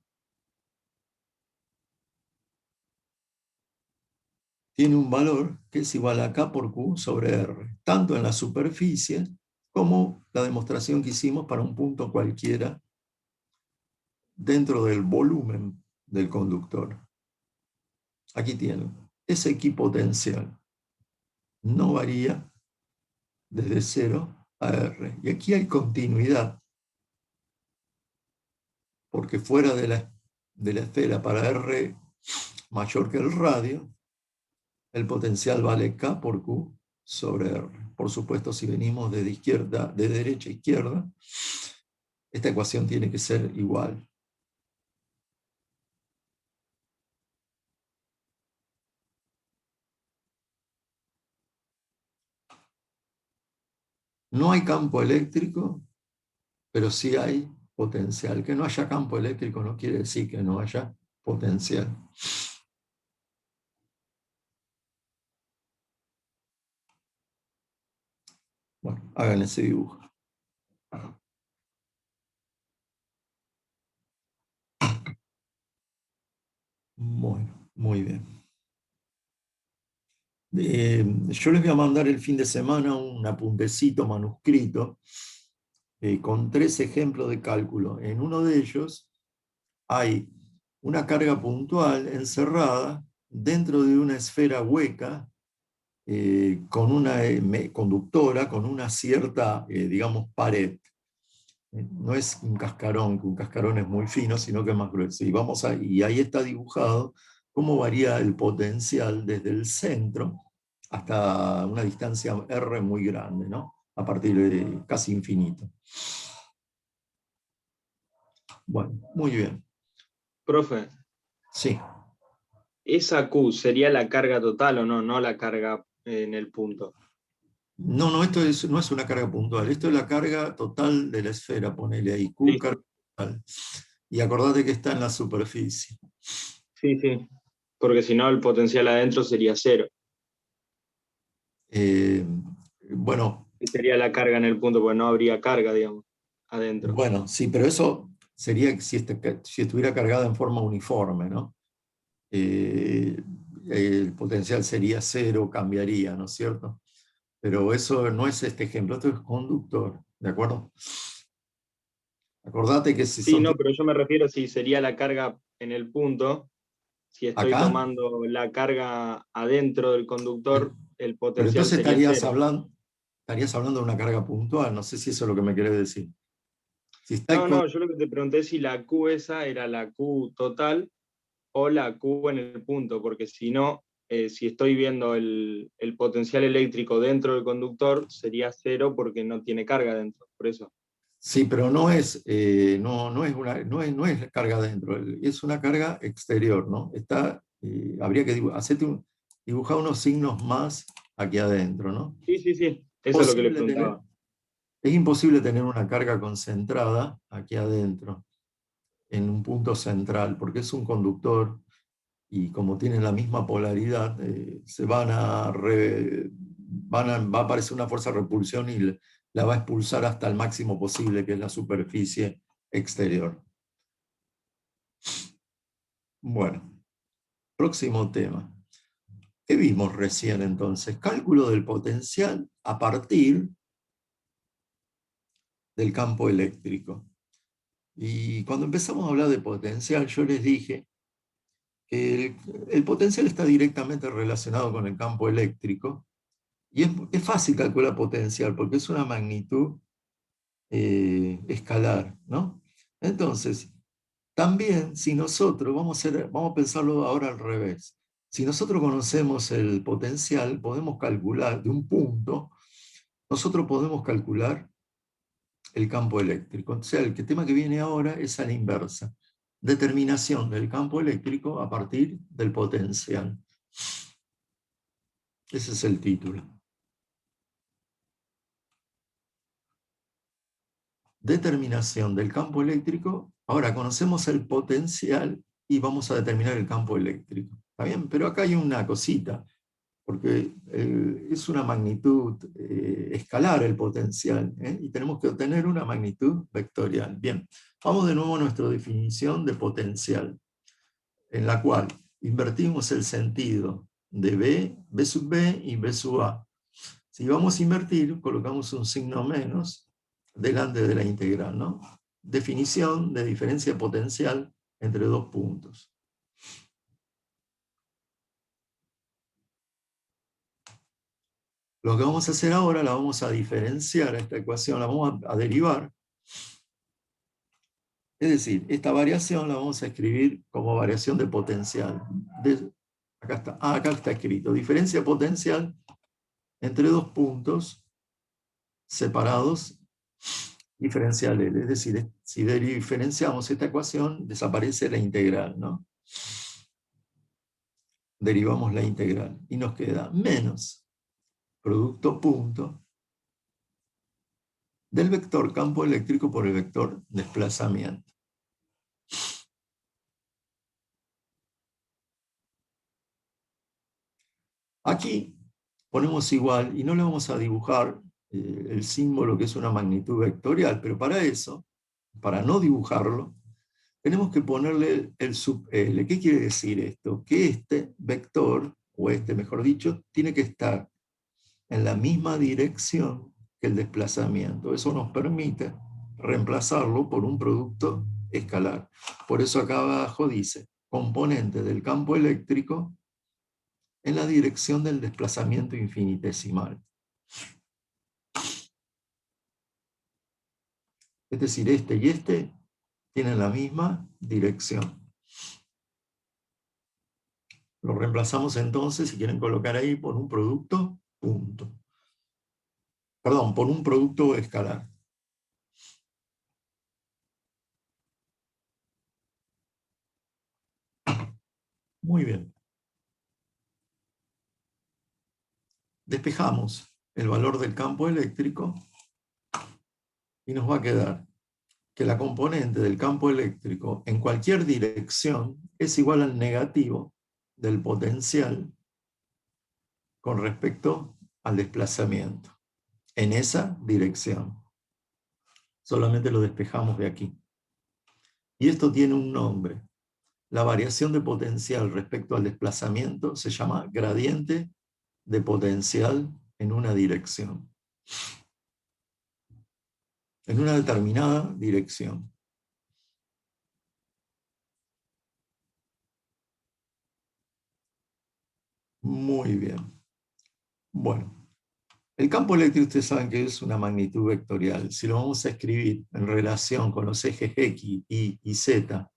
tiene un valor que es igual a K por Q sobre R, tanto en la superficie como la demostración que hicimos para un punto cualquiera dentro del volumen del conductor. Aquí tienen. Ese equipotencial no varía desde 0 a R. Y aquí hay continuidad, porque fuera de la esfera para R mayor que el radio, el potencial vale K por Q sobre R. Por supuesto, si venimos de derecha a izquierda, esta ecuación tiene que ser igual. No hay campo eléctrico, pero sí hay potencial. Que no haya campo eléctrico no quiere decir que no haya potencial. Bueno, hagan ese dibujo. Bueno, muy bien. Yo les voy a mandar el fin de semana un apuntecito manuscrito con 3 ejemplos de cálculo. En uno de ellos hay una carga puntual encerrada dentro de una esfera hueca con una conductora, con una cierta, digamos, pared. No es un cascarón, que un cascarón es muy fino, sino que es más grueso. Y ahí está dibujado cómo varía el potencial desde el centro hasta una distancia R muy grande, ¿no? A partir de casi infinito. Bueno, muy bien. Profe, Sí. ¿Esa Q sería la carga total o no? No la carga en el punto. No, no, no es una carga puntual, esto es la carga total de la esfera, ponele ahí, Q Listo. carga total. Y acordate que está en la superficie. Sí, sí. Porque si no, el potencial adentro sería 0. Bueno, Que sería la carga en el punto, porque no habría carga, digamos, adentro. bueno, sí, pero eso sería si estuviera cargada en forma uniforme, ¿no? El potencial sería 0, cambiaría, ¿no es cierto? Pero eso no es este ejemplo, esto es conductor, ¿de acuerdo? Acordate que si Sí, son no, pero yo me refiero si sería la carga en el punto, si estoy acá, tomando la carga adentro del conductor, el pero potencial entonces sería 0. estarías hablando de una carga puntual, no sé si eso es lo que me querés decir. Si está No, no, yo lo que te pregunté es si la Q esa era la Q total o la Q en el punto, porque si no, si estoy viendo el potencial eléctrico dentro del conductor, sería 0 porque no tiene carga dentro, por eso. sí, pero no es, no es carga dentro, es una carga exterior, ¿no? Habría que dibujar unos signos más aquí adentro, ¿no? Sí, sí, sí, eso es lo que le Posible tener, preguntaba. es imposible tener una carga concentrada aquí adentro, en un punto central, porque es un conductor y como tienen la misma polaridad, va a aparecer una fuerza de repulsión y la va a expulsar hasta el máximo posible, que es la superficie exterior. Bueno, próximo tema. ¿Qué vimos recién entonces? Cálculo del potencial a partir del campo eléctrico. Y cuando empezamos a hablar de potencial, yo les dije que el potencial está directamente relacionado con el campo eléctrico. Y es fácil calcular potencial porque es una magnitud escalar, ¿no? Entonces, también si nosotros, vamos a pensarlo ahora al revés, si nosotros conocemos el potencial, podemos calcular de un punto, nosotros podemos calcular el campo eléctrico. O sea, el tema que viene ahora es a la inversa, determinación del campo eléctrico a partir del potencial. Ese es el título. Determinación del campo eléctrico. Ahora conocemos el potencial y vamos a determinar el campo eléctrico. ¿Está bien? Pero acá hay una cosita, porque es una magnitud escalar el potencial, y tenemos que obtener una magnitud vectorial. Bien, vamos de nuevo a nuestra definición de potencial, en la cual invertimos el sentido de B sub B y B sub A. Si vamos a invertir, colocamos un signo menos delante de la integral, ¿no? Definición de diferencia potencial entre dos puntos. Lo que vamos a hacer ahora, la vamos a diferenciar a esta ecuación, la vamos a derivar. Es decir, esta variación la vamos a escribir como variación de potencial. Acá está escrito, diferencia potencial entre dos puntos separados diferencial L. Es decir, si diferenciamos esta ecuación, desaparece la integral, ¿no? Derivamos la integral y nos queda menos producto punto del vector campo eléctrico por el vector desplazamiento. Aquí ponemos igual y no le vamos a dibujar el símbolo que es una magnitud vectorial, pero para eso, para no dibujarlo, tenemos que ponerle el sub L. ¿Qué quiere decir esto? Que este vector, o este mejor dicho, tiene que estar en la misma dirección que el desplazamiento. Eso nos permite reemplazarlo por un producto escalar. Por eso acá abajo dice, componente del campo eléctrico en la dirección del desplazamiento infinitesimal. Es decir, este y este tienen la misma dirección. Lo reemplazamos entonces, si quieren colocar ahí, por un producto punto. Perdón, por un producto escalar. Muy bien. Despejamos el valor del campo eléctrico y nos va a quedar que la componente del campo eléctrico en cualquier dirección es igual al negativo del potencial con respecto al desplazamiento en esa dirección. Solamente lo despejamos de aquí. Y esto tiene un nombre. La variación de potencial respecto al desplazamiento se llama gradiente de potencial en una dirección. En una determinada dirección. Muy bien. Bueno, el campo eléctrico ustedes saben que es una magnitud vectorial. Si lo vamos a escribir en relación con los ejes X, Y y Z,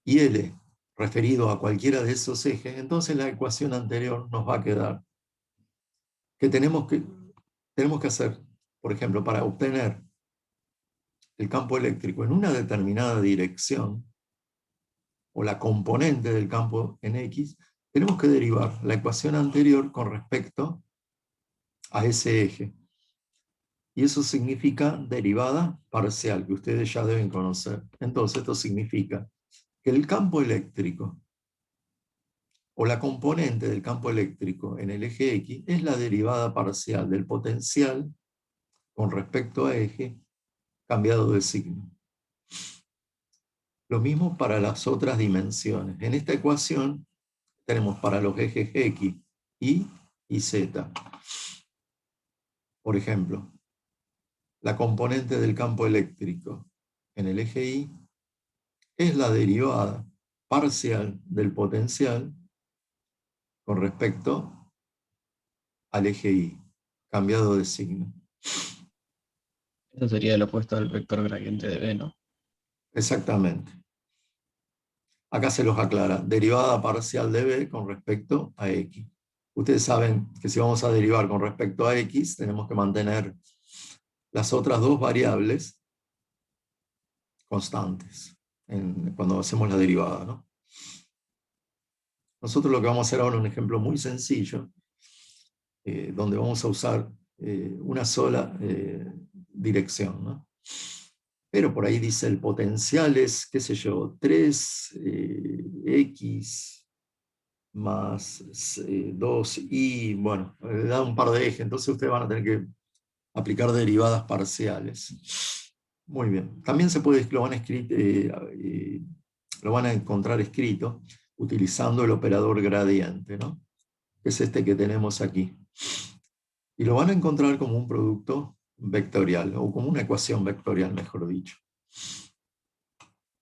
y L referido a cualquiera de esos ejes, entonces la ecuación anterior nos va a quedar que tenemos que hacer, por ejemplo, para obtener el campo eléctrico en una determinada dirección, o la componente del campo en X, tenemos que derivar la ecuación anterior con respecto a ese eje. Y eso significa derivada parcial, que ustedes ya deben conocer. Entonces esto significa que el campo eléctrico, o la componente del campo eléctrico en el eje X, es la derivada parcial del potencial con respecto a eje cambiado de signo. Lo mismo para las otras dimensiones. En esta ecuación tenemos para los ejes X, Y y Z. Por ejemplo, la componente del campo eléctrico en el eje Y es la derivada parcial del potencial con respecto al eje Y, cambiado de signo. Eso sería el opuesto al vector gradiente de B, ¿no? Exactamente. Acá se los aclara, derivada parcial de B con respecto a X. Ustedes saben que si vamos a derivar con respecto a X, tenemos que mantener las otras dos variables constantes cuando hacemos la derivada, ¿no? Nosotros lo que vamos a hacer ahora es un ejemplo muy sencillo, donde vamos a usar una sola dirección, ¿no? Pero por ahí dice el potencial es, qué sé yo, 3x más 2y, bueno, da un par de ejes, entonces ustedes van a tener que aplicar derivadas parciales. Muy bien. También se puede, lo van a encontrar escrito utilizando el operador gradiente, ¿no? Que es este que tenemos aquí. Y lo van a encontrar como un producto vectorial, o como una ecuación vectorial, mejor dicho.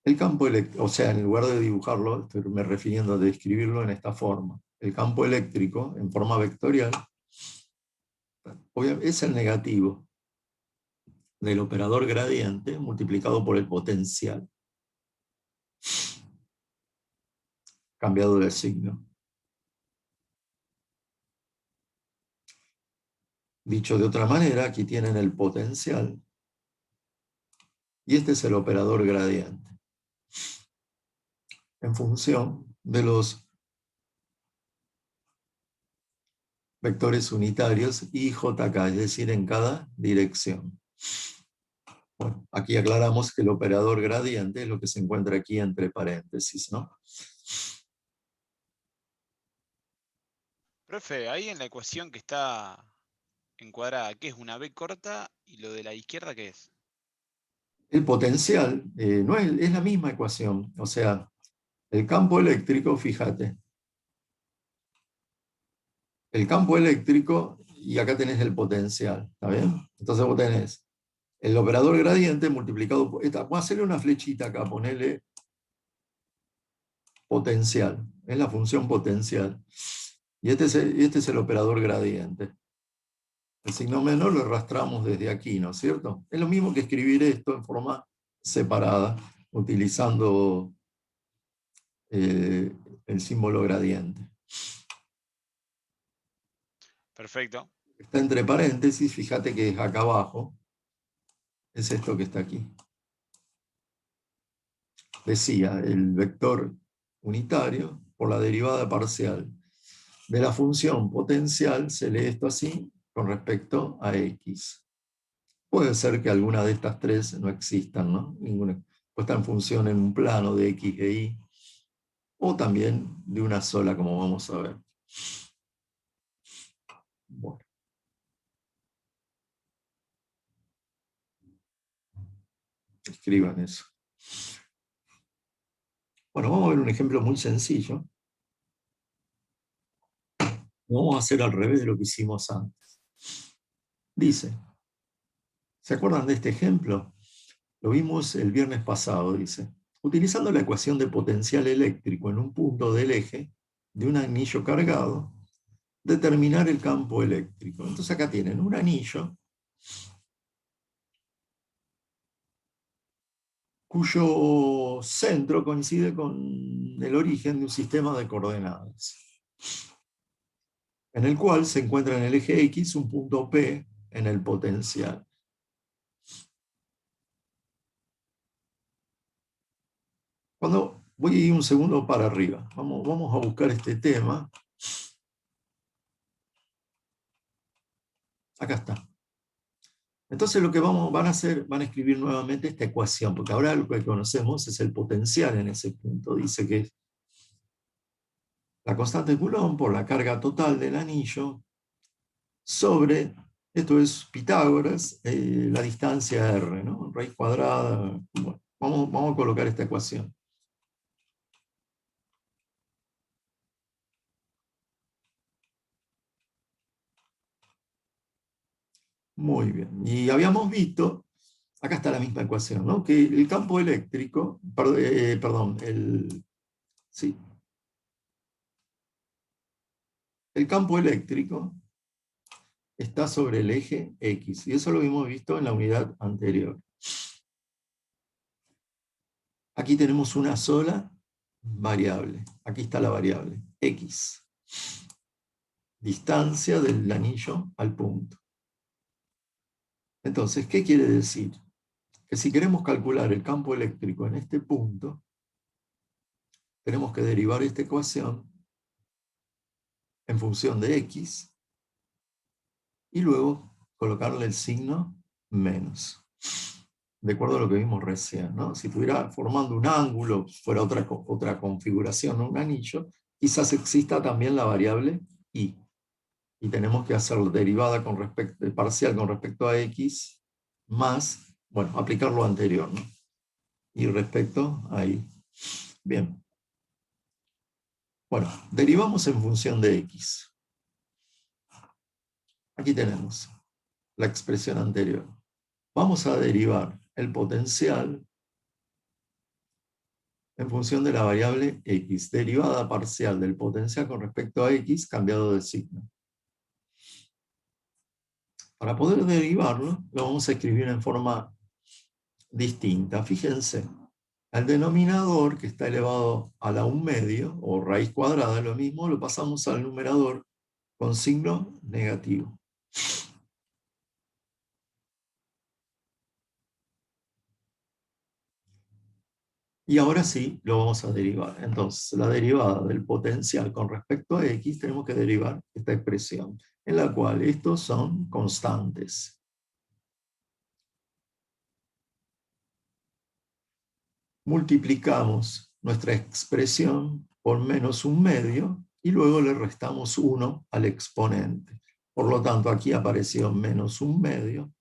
El campo eléctrico, o sea, en lugar de dibujarlo, estoy me refiriendo a describirlo en esta forma. El campo eléctrico, en forma vectorial, es el negativo del operador gradiente multiplicado por el potencial, cambiado de signo. Dicho de otra manera, aquí tienen el potencial, y este es el operador gradiente, en función de los vectores unitarios y jk, es decir, en cada dirección. Bueno, aquí aclaramos que el operador gradiente es lo que se encuentra aquí entre paréntesis, ¿no? Profe, ahí en la ecuación que está encuadrada, ¿qué es una B corta? Y lo de la izquierda, ¿qué es? El potencial no es la misma ecuación, o sea, el campo eléctrico, fíjate, el campo eléctrico, y acá tenés el potencial, ¿está bien? Entonces vos tenés el operador gradiente multiplicado por esta. Voy a hacerle una flechita acá, ponerle potencial, es la función potencial. Y este es el operador gradiente. El signo menos lo arrastramos desde aquí, ¿no es cierto? Es lo mismo que escribir esto en forma separada, utilizando el símbolo gradiente. Perfecto. Está entre paréntesis, fíjate que es acá abajo, es esto que está aquí. Decía, el vector unitario por la derivada parcial de la función potencial se lee esto así con respecto a X. Puede ser que alguna de estas tres no existan, ¿no? Ninguna. Puesta en función en un plano de X e Y, o también de una sola, como vamos a ver. Bueno. Escriban eso. Bueno, vamos a ver un ejemplo muy sencillo. Lo vamos a hacer al revés de lo que hicimos antes. Dice, ¿se acuerdan de este ejemplo? Lo vimos el viernes pasado, dice. Utilizando la ecuación de potencial eléctrico en un punto del eje de un anillo cargado, determinar el campo eléctrico. Entonces acá tienen un anillo cuyo centro coincide con el origen de un sistema de coordenadas, en el cual se encuentra en el eje X un punto P en el potencial. Cuando voy un segundo para arriba, vamos a buscar este tema. Acá está. Entonces lo que van a hacer, van a escribir nuevamente esta ecuación, porque ahora lo que conocemos es el potencial en ese punto. Dice que es la constante de Coulomb por la carga total del anillo sobre, esto es Pitágoras, la distancia R, ¿no? Raíz cuadrada. Bueno, vamos a colocar esta ecuación. Muy bien. Y habíamos visto, acá está la misma ecuación, ¿no? Que el campo eléctrico, sí. El campo eléctrico está sobre el eje X, y eso lo hemos visto en la unidad anterior. Aquí tenemos una sola variable. Aquí está la variable, X. Distancia del anillo al punto. Entonces, ¿qué quiere decir? Que si queremos calcular el campo eléctrico en este punto, tenemos que derivar esta ecuación en función de X y luego colocarle el signo menos. De acuerdo a lo que vimos recién, ¿no? Si estuviera formando un ángulo, fuera otra configuración, un anillo, quizás exista también la variable y. Y tenemos que hacer derivada parcial con respecto a X más, bueno, aplicar lo anterior, ¿no? Y respecto a Y. Bien. Bueno, derivamos en función de X. Aquí tenemos la expresión anterior. Vamos a derivar el potencial en función de la variable X. Derivada parcial del potencial con respecto a X cambiado de signo. Para poder derivarlo, lo vamos a escribir en forma distinta. Fíjense, al denominador, que está elevado a la 1/2, o raíz cuadrada, lo mismo, lo pasamos al numerador con signo negativo. Y ahora sí, lo vamos a derivar. Entonces, la derivada del potencial con respecto a X, tenemos que derivar esta expresión, en la cual estos son constantes. Multiplicamos nuestra expresión por menos 1/2 y luego le restamos 1 al exponente. Por lo tanto, aquí apareció menos 1/2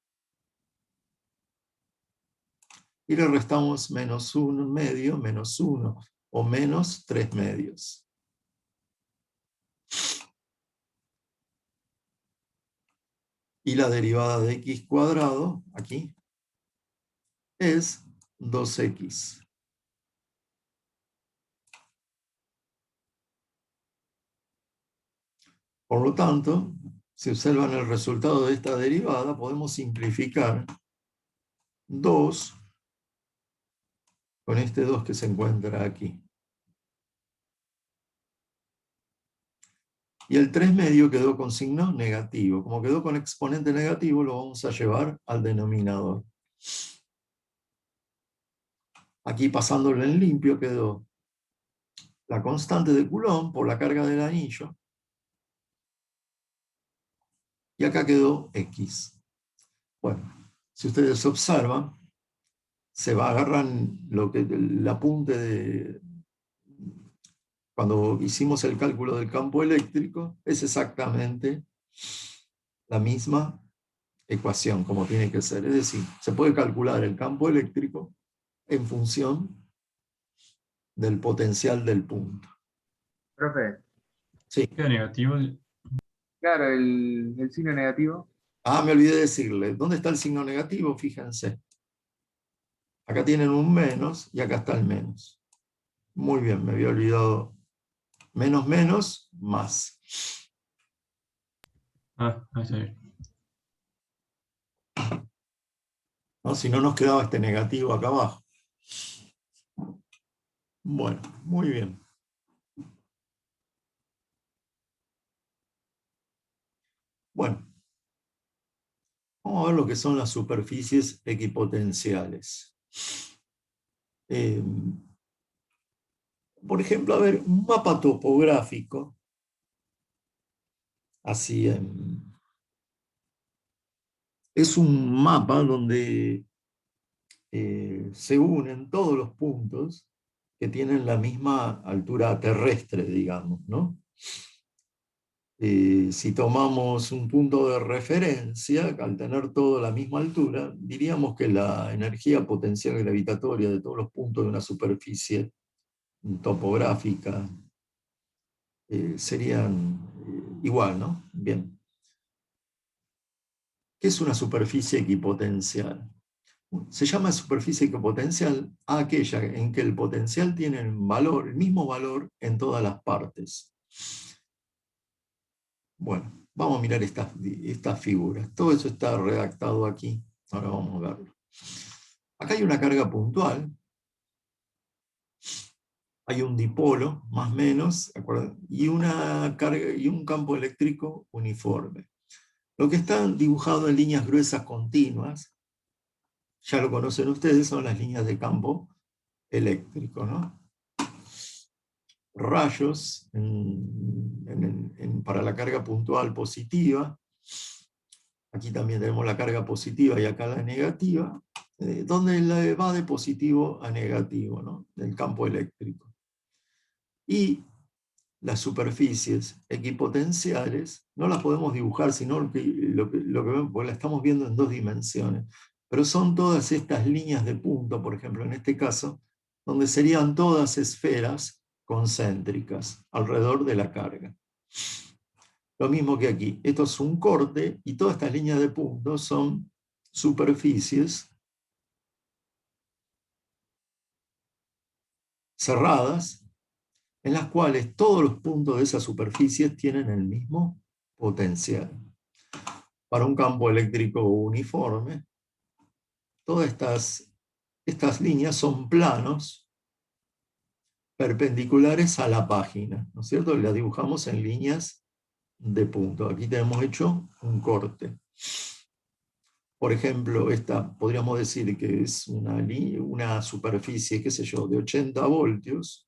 y le restamos menos 1/2 menos 1 o menos 3/2. Y la derivada de x cuadrado, aquí, es 2x. Por lo tanto, si observan el resultado de esta derivada, podemos simplificar 2 con este 2 que se encuentra aquí. Y el 3/2 quedó con signo negativo. Como quedó con exponente negativo, lo vamos a llevar al denominador. Aquí pasándolo en limpio quedó la constante de Coulomb por la carga del anillo y acá quedó X. Bueno, si ustedes observan, se va a agarrar el apunte de... Cuando hicimos el cálculo del campo eléctrico, es exactamente la misma ecuación como tiene que ser. Es decir, se puede calcular el campo eléctrico en función del potencial del punto. Profe, Sí. Queda negativo. claro, el signo negativo. Ah, me olvidé decirle. ¿Dónde está el signo negativo? Fíjense. Acá tienen un menos y acá está el menos. Muy bien, me había olvidado. Menos, menos, más. Ah, ahí está bien. ¿No? Si no nos quedaba este negativo acá abajo. Bueno, muy bien. Bueno, vamos a ver lo que son las superficies equipotenciales. Por ejemplo, a ver, un mapa topográfico, así es un mapa donde se unen todos los puntos que tienen la misma altura terrestre, digamos, ¿no? Si tomamos un punto de referencia, al tener todo la misma altura, diríamos que la energía potencial gravitatoria de todos los puntos de una superficie topográfica serían igual, ¿no? Bien. ¿Qué es una superficie equipotencial? Se llama superficie equipotencial a aquella en que el potencial tiene el mismo valor en todas las partes. Bueno, vamos a mirar estas figuras. Todo eso está redactado aquí. Ahora vamos a verlo. Acá hay una carga puntual. Hay un dipolo, más o menos, y una carga y un campo eléctrico uniforme. Lo que está dibujado en líneas gruesas continuas, ya lo conocen ustedes, son las líneas de campo eléctrico, ¿no? Rayos para la carga puntual positiva. Aquí también tenemos la carga positiva y acá la negativa, donde va de positivo a negativo, ¿no? Del campo eléctrico. Y las superficies equipotenciales no las podemos dibujar, sino lo que vemos, porque la estamos viendo en dos dimensiones. Pero son todas estas líneas de punto, por ejemplo, en este caso, donde serían todas esferas concéntricas alrededor de la carga. Lo mismo que aquí. Esto es un corte y todas estas líneas de puntos son superficies cerradas en las cuales todos los puntos de esas superficies tienen el mismo potencial. Para un campo eléctrico uniforme, todas estas líneas son planos perpendiculares a la página, ¿no es cierto? Las dibujamos en líneas de punto. Aquí tenemos hecho un corte. Por ejemplo, esta podríamos decir que es una superficie, qué sé yo, de 80 voltios.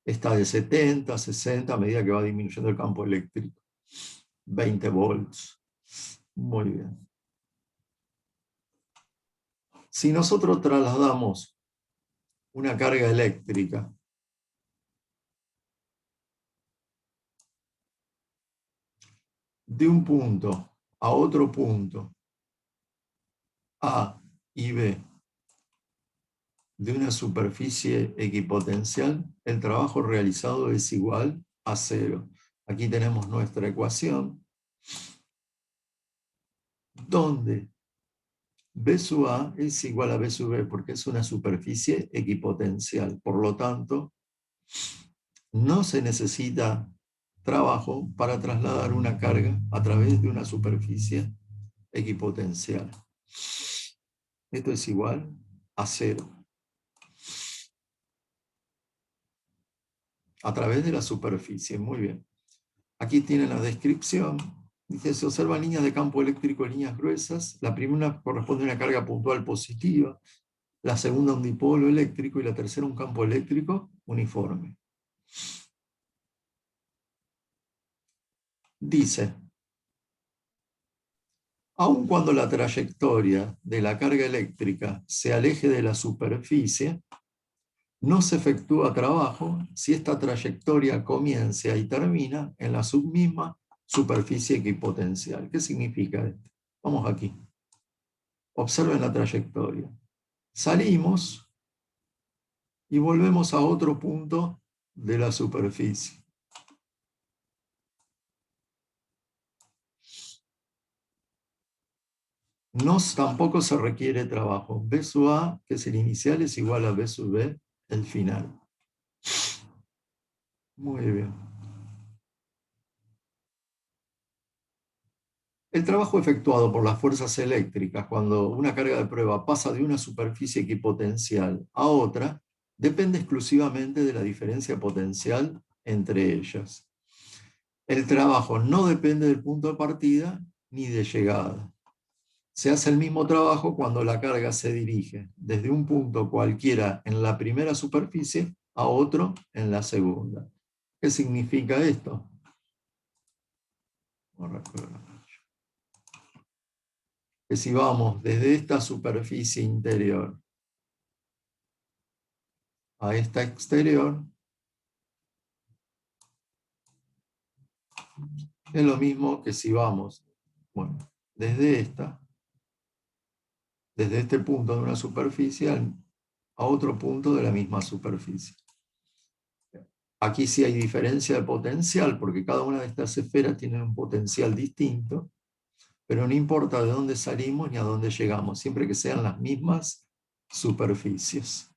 Esta de 70, 60, a medida que va disminuyendo el campo eléctrico. 20 volts. Muy bien. Si nosotros trasladamos una carga eléctrica de un punto a otro punto, A y B, de una superficie equipotencial, el trabajo realizado es igual a 0. Aquí tenemos nuestra ecuación, donde B sub A es igual a B sub B, porque es una superficie equipotencial. Por lo tanto, no se necesita trabajo para trasladar una carga a través de una superficie equipotencial. Esto es igual a 0. A través de la superficie, muy bien. Aquí tienen la descripción. Dice, se observan líneas de campo eléctrico en líneas gruesas. La primera corresponde a una carga puntual positiva, la segunda un dipolo eléctrico y la tercera un campo eléctrico uniforme. dice, aun cuando la trayectoria de la carga eléctrica se aleje de la superficie, no se efectúa trabajo si esta trayectoria comienza y termina en la submisma superficie equipotencial. ¿Qué significa esto? Vamos aquí. Observen la trayectoria. Salimos y volvemos a otro punto de la superficie. Tampoco se requiere trabajo. B sub A, que es el inicial, es igual a B sub B, el final. Muy bien. El trabajo efectuado por las fuerzas eléctricas cuando una carga de prueba pasa de una superficie equipotencial a otra depende exclusivamente de la diferencia potencial entre ellas. El trabajo no depende del punto de partida ni de llegada. Se hace el mismo trabajo cuando la carga se dirige desde un punto cualquiera en la primera superficie a otro en la segunda. ¿Qué significa esto? Que si vamos desde esta superficie interior a esta exterior, es lo mismo que si vamos, bueno, desde este punto de una superficie a otro punto de la misma superficie. Aquí sí hay diferencia de potencial, porque cada una de estas esferas tiene un potencial distinto, pero no importa de dónde salimos ni a dónde llegamos, siempre que sean las mismas superficies.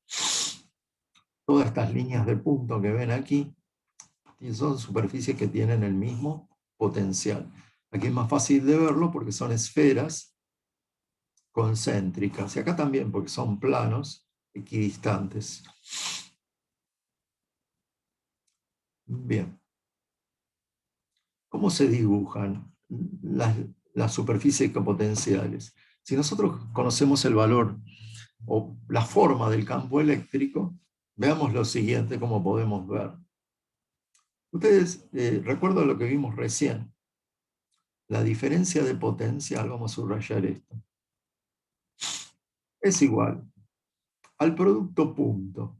Todas estas líneas de punto que ven aquí son superficies que tienen el mismo potencial. Aquí es más fácil de verlo porque son esferas concéntricas, y acá también porque son planos equidistantes. Bien. ¿Cómo se dibujan las superficies equipotenciales? Si nosotros conocemos el valor o la forma del campo eléctrico, veamos lo siguiente, como podemos ver. Ustedes recuerdan lo que vimos recién. La diferencia de potencial, vamos a subrayar esto, es igual al producto punto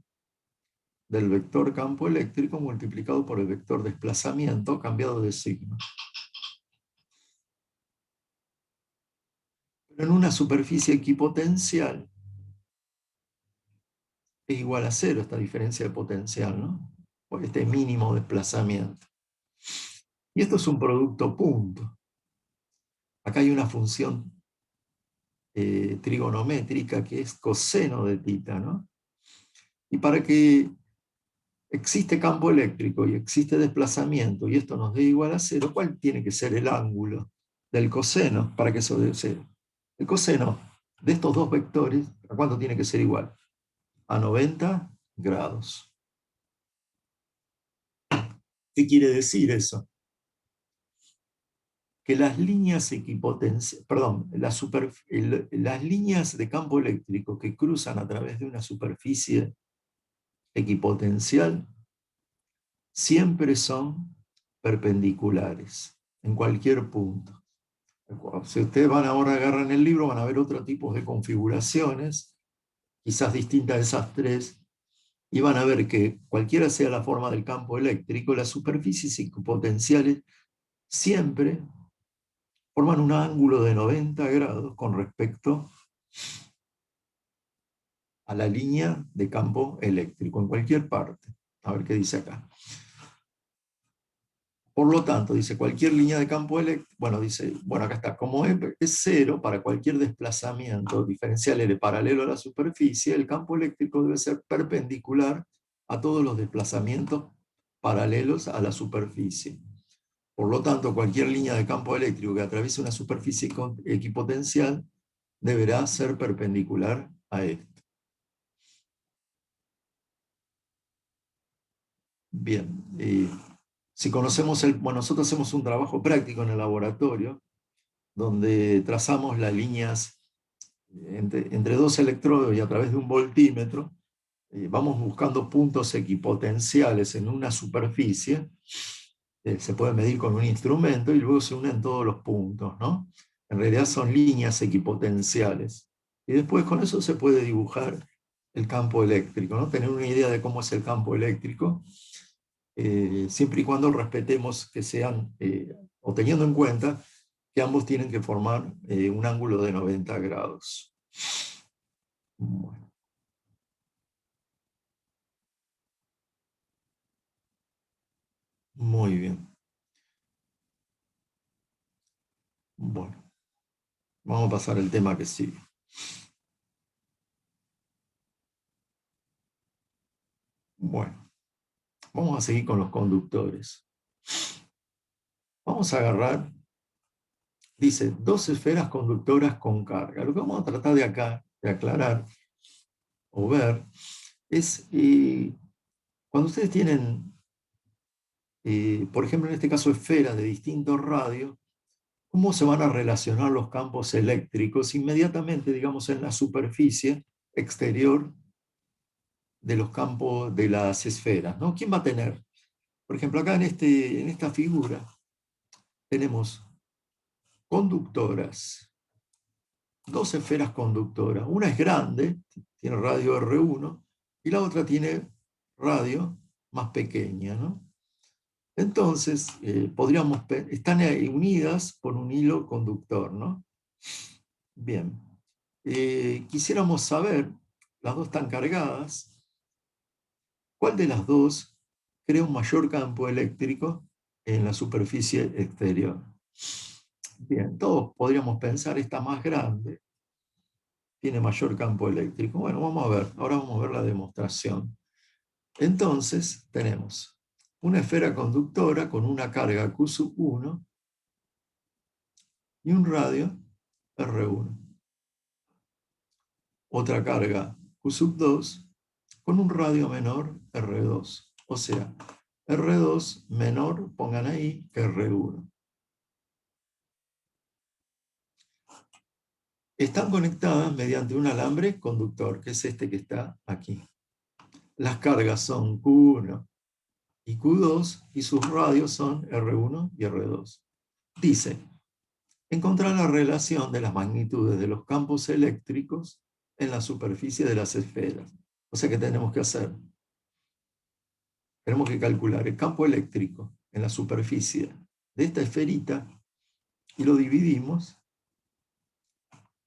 del vector campo eléctrico multiplicado por el vector desplazamiento cambiado de signo. Pero en una superficie equipotencial es igual a cero esta diferencia de potencial, ¿no? Por este mínimo desplazamiento. Y esto es un producto punto. Acá hay una función trigonométrica que es coseno de θ, ¿no? Y para que existe campo eléctrico y existe desplazamiento y esto nos dé igual a cero, ¿cuál tiene que ser el ángulo del coseno para que eso dé cero? El coseno de estos dos vectores, ¿a cuánto tiene que ser igual? A 90 grados. ¿Qué quiere decir eso? Que las líneas las líneas de campo eléctrico que cruzan a través de una superficie equipotencial siempre son perpendiculares en cualquier punto. Si ustedes van ahora, agarran el libro, van a ver otro tipo de configuraciones, quizás distintas de esas tres, y van a ver que cualquiera sea la forma del campo eléctrico, las superficies equipotenciales siempre forman un ángulo de 90 grados con respecto a la línea de campo eléctrico, en cualquier parte. A ver qué dice acá. Por lo tanto, dice cualquier línea de campo eléctrico, bueno, acá está, como es cero para cualquier desplazamiento diferencial L paralelo a la superficie, el campo eléctrico debe ser perpendicular a todos los desplazamientos paralelos a la superficie. Por lo tanto, cualquier línea de campo eléctrico que atraviese una superficie equipotencial deberá ser perpendicular a esto. Bien, si conocemos nosotros hacemos un trabajo práctico en el laboratorio, donde trazamos las líneas entre dos electrodos y a través de un voltímetro, vamos buscando puntos equipotenciales en una superficie, se puede medir con un instrumento y luego se unen todos los puntos, ¿no? En realidad son líneas equipotenciales. Y después con eso se puede dibujar el campo eléctrico, ¿no? Tener una idea de cómo es el campo eléctrico, siempre y cuando respetemos que sean, o teniendo en cuenta que ambos tienen que formar un ángulo de 90 grados. Bueno. Muy bien. Bueno, vamos a pasar al tema que sigue. Bueno, vamos a seguir con los conductores. Vamos a agarrar, dice, dos esferas conductoras con carga. Lo que vamos a tratar de acá, de aclarar o ver, es cuando ustedes tienen, por ejemplo, en este caso, esferas de distintos radios, ¿cómo se van a relacionar los campos eléctricos inmediatamente, digamos, en la superficie exterior de los campos de las esferas, ¿no? ¿Quién va a tener? Por ejemplo, acá en esta figura tenemos conductoras, dos esferas conductoras. Una es grande, tiene radio R1, y la otra tiene radio más pequeña, ¿no? Entonces, están unidas por un hilo conductor, ¿no? Bien. Quisiéramos saber, las dos están cargadas, ¿cuál de las dos crea un mayor campo eléctrico en la superficie exterior? Bien, todos podríamos pensar, esta más grande tiene mayor campo eléctrico. Bueno, vamos a ver, ahora vamos a ver la demostración. Entonces, tenemos una esfera conductora con una carga Q1 y un radio R1. Otra carga Q2 con un radio menor R2. O sea, R2 menor, pongan ahí, que R1. Están conectadas mediante un alambre conductor, que es este que está aquí. Las cargas son Q1 y Q2, y sus radios son R1 y R2. Dice, encontrar la relación de las magnitudes de los campos eléctricos en la superficie de las esferas. O sea, ¿qué tenemos que hacer? Tenemos que calcular el campo eléctrico en la superficie de esta esferita y lo dividimos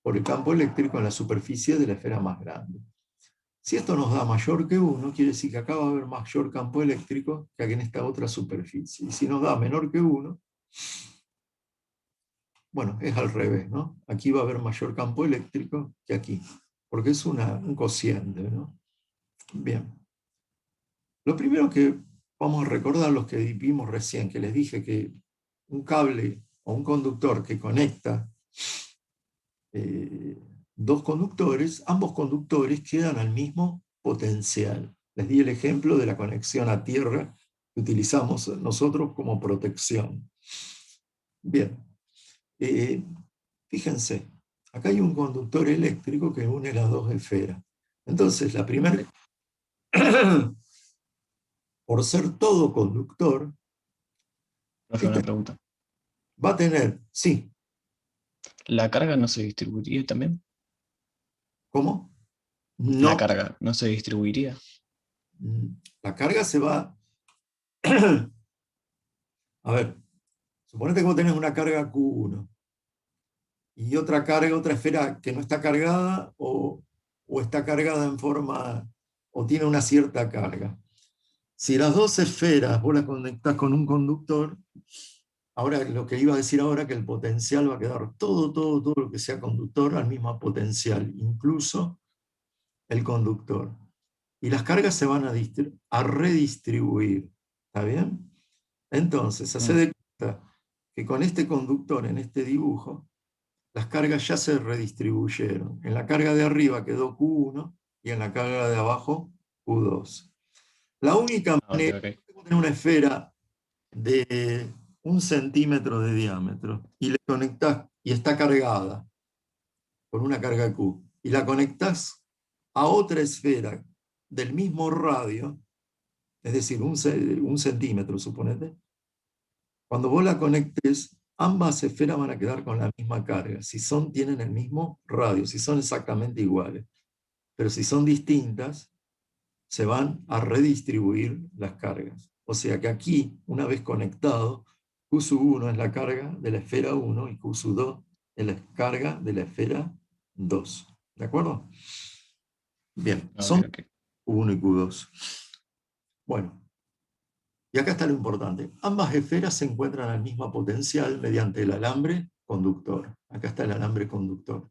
por el campo eléctrico en la superficie de la esfera más grande. Si esto nos da mayor que 1, quiere decir que acá va a haber mayor campo eléctrico que aquí en esta otra superficie. Y si nos da menor que 1, bueno, es al revés, ¿no? Aquí va a haber mayor campo eléctrico que aquí, porque es un cociente, ¿no? Bien. Lo primero que vamos a recordar, los que vimos recién, que les dije que un cable o un conductor que conecta dos conductores, ambos conductores quedan al mismo potencial. Les di el ejemplo de la conexión a tierra que utilizamos nosotros como protección. Bien, fíjense, acá hay un conductor eléctrico que une las dos esferas. Entonces, la primera, por ser todo conductor, Una pregunta. va a tener, sí. ¿La carga no se distribuiría también? ¿Cómo? La No. carga no se distribuiría. La carga se va... A ver, suponete que vos tenés una carga Q1 y otra carga, otra esfera que no está cargada o está cargada en forma, o tiene una cierta carga. Si las dos esferas vos las conectás con un conductor, ahora lo que iba a decir ahora, que el potencial va a quedar todo lo que sea conductor al mismo potencial, incluso el conductor. Y las cargas se van a redistribuir. ¿Está bien? Entonces, hace de cuenta que con este conductor en este dibujo, las cargas ya se redistribuyeron. En la carga de arriba quedó Q1 y en la carga de abajo Q2. La única manera de tener una esfera de 1 centímetro de diámetro y le conectás y está cargada con una carga Q y la conectás a otra esfera del mismo radio, es decir, un centímetro, suponete, Cuando vos la conectes, ambas esferas van a quedar con la misma carga, si tienen el mismo radio, si son exactamente iguales. Pero si son distintas, se van a redistribuir las cargas. O sea que aquí, una vez conectado, Q1 es la carga de la esfera 1 y Q2 es la carga de la esfera 2. ¿De acuerdo? Bien, Ok, son ok. Q1 y Q2. Bueno, y acá está lo importante. Ambas esferas se encuentran al mismo potencial mediante el alambre conductor. Acá está el alambre conductor.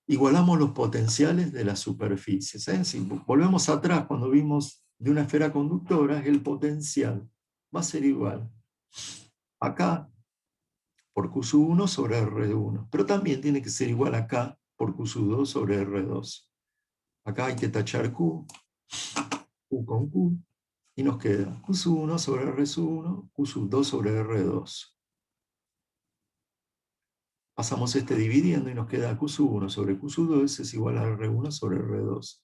Igualamos los potenciales de las superficies. Si volvemos atrás, cuando vimos de una esfera conductora, el potencial va a ser igual acá por Q1 sobre R1, pero también tiene que ser igual acá por Q2 sobre R2. Acá hay que tachar Q con Q, y nos queda Q1 sobre R1, Q2 sobre R2. Pasamos este dividiendo y nos queda Q1 sobre Q2 es igual a R1 sobre R2.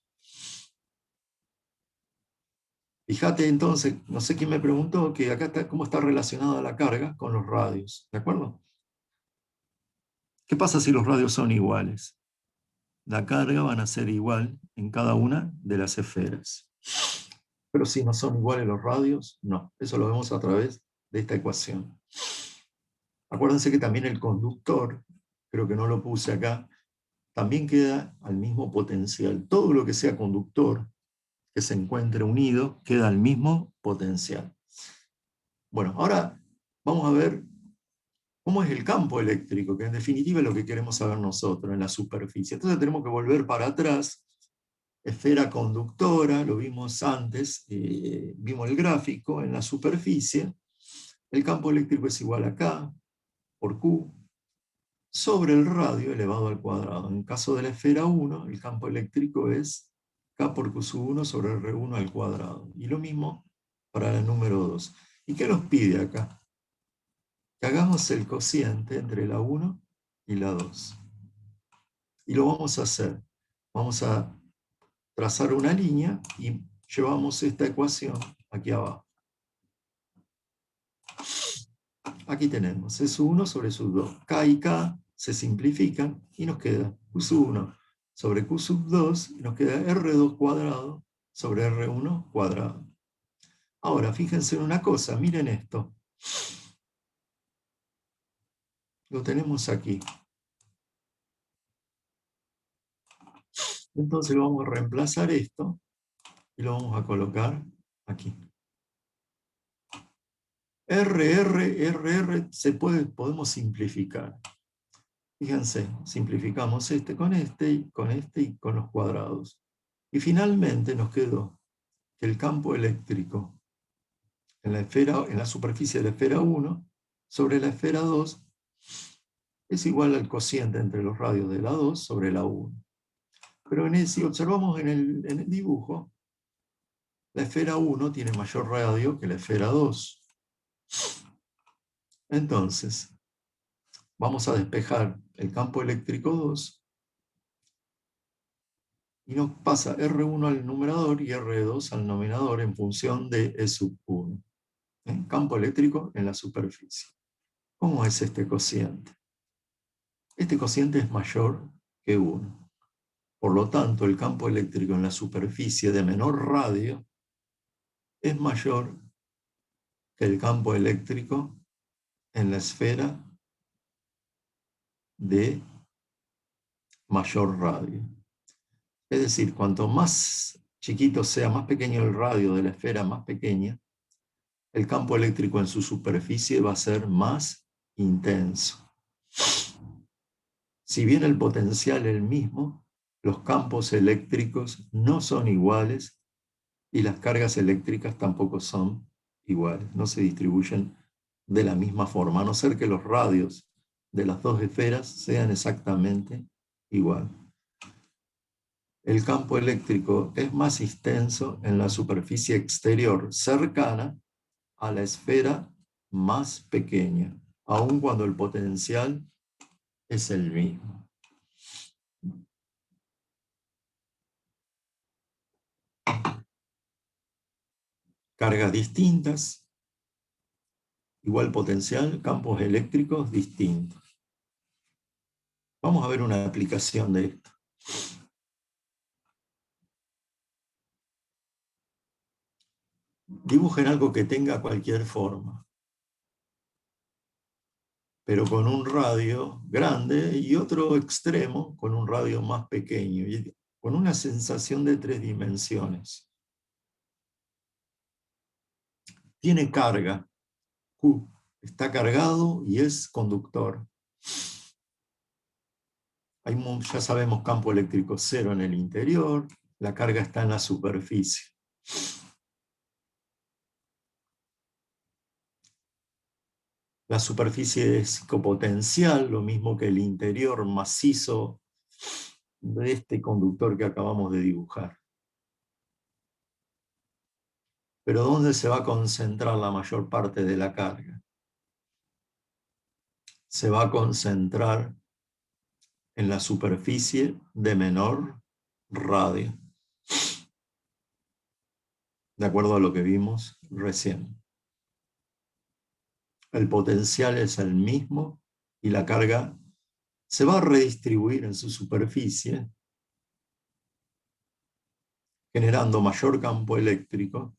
Fíjate entonces, no sé quién me preguntó, que acá está cómo está relacionada la carga con los radios, ¿de acuerdo? ¿Qué pasa si los radios son iguales? La carga van a ser igual en cada una de las esferas. Pero si no son iguales los radios, no. Eso lo vemos a través de esta ecuación. Acuérdense que también el conductor, creo que no lo puse acá, también queda al mismo potencial. Todo lo que sea conductor que se encuentre unido queda al mismo potencial. Bueno, ahora vamos a ver cómo es el campo eléctrico, que en definitiva es lo que queremos saber nosotros en la superficie. Entonces tenemos que volver para atrás. Esfera conductora, lo vimos antes, vimos el gráfico en la superficie. El campo eléctrico es igual a K por Q sobre el radio elevado al cuadrado. En el caso de la esfera 1, el campo eléctrico es K por Q1 sobre R1 al cuadrado. Y lo mismo para la número 2. ¿Y qué nos pide acá? Que hagamos el cociente entre la 1 y la 2. Y lo vamos a hacer. Vamos a trazar una línea y llevamos esta ecuación aquí abajo. Aquí tenemos S1 sobre S2. K y K se simplifican y nos queda Q1 sobre Q2 y nos queda R2 cuadrado sobre R1 cuadrado. Ahora, fíjense en una cosa, miren esto. Lo tenemos aquí. Entonces vamos a reemplazar esto y lo vamos a colocar aquí. RR podemos simplificar. Fíjense, simplificamos este y con los cuadrados. Y finalmente nos quedó que el campo eléctrico en la superficie de la esfera 1 sobre la esfera 2 es igual al cociente entre los radios de la 2 sobre la 1. Pero si observamos en el dibujo, la esfera 1 tiene mayor radio que la esfera 2. Entonces, vamos a despejar el campo eléctrico 2 y nos pasa R1 al numerador y R2 al denominador en función de E1. Campo eléctrico en la superficie. ¿Cómo es este cociente? Este cociente es mayor que 1. Por lo tanto, el campo eléctrico en la superficie de menor radio es mayor que el campo eléctrico en la esfera de mayor radio. Es decir, cuanto más chiquito sea, más pequeño el radio de la esfera más pequeña, el campo eléctrico en su superficie va a ser más intenso. Si bien el potencial es el mismo, los campos eléctricos no son iguales y las cargas eléctricas tampoco son iguales, no se distribuyen de la misma forma, a no ser que los radios de las dos esferas sean exactamente igual. El campo eléctrico es más extenso en la superficie exterior cercana a la esfera más pequeña, aun cuando el potencial es el mismo. Cargas distintas, igual potencial, campos eléctricos distintos. Vamos a ver una aplicación de esto. Dibujen algo que tenga cualquier forma, pero con un radio grande y otro extremo con un radio más pequeño, y con una sensación de 3 dimensiones. Tiene carga, Q, está cargado y es conductor. Ya sabemos, campo eléctrico cero en el interior, la carga está en la superficie. La superficie es psicopotencial, lo mismo que el interior macizo de este conductor que acabamos de dibujar. Pero ¿dónde se va a concentrar la mayor parte de la carga? Se va a concentrar en la superficie de menor radio, de acuerdo a lo que vimos recién. El potencial es el mismo y la carga se va a redistribuir en su superficie, generando mayor campo eléctrico,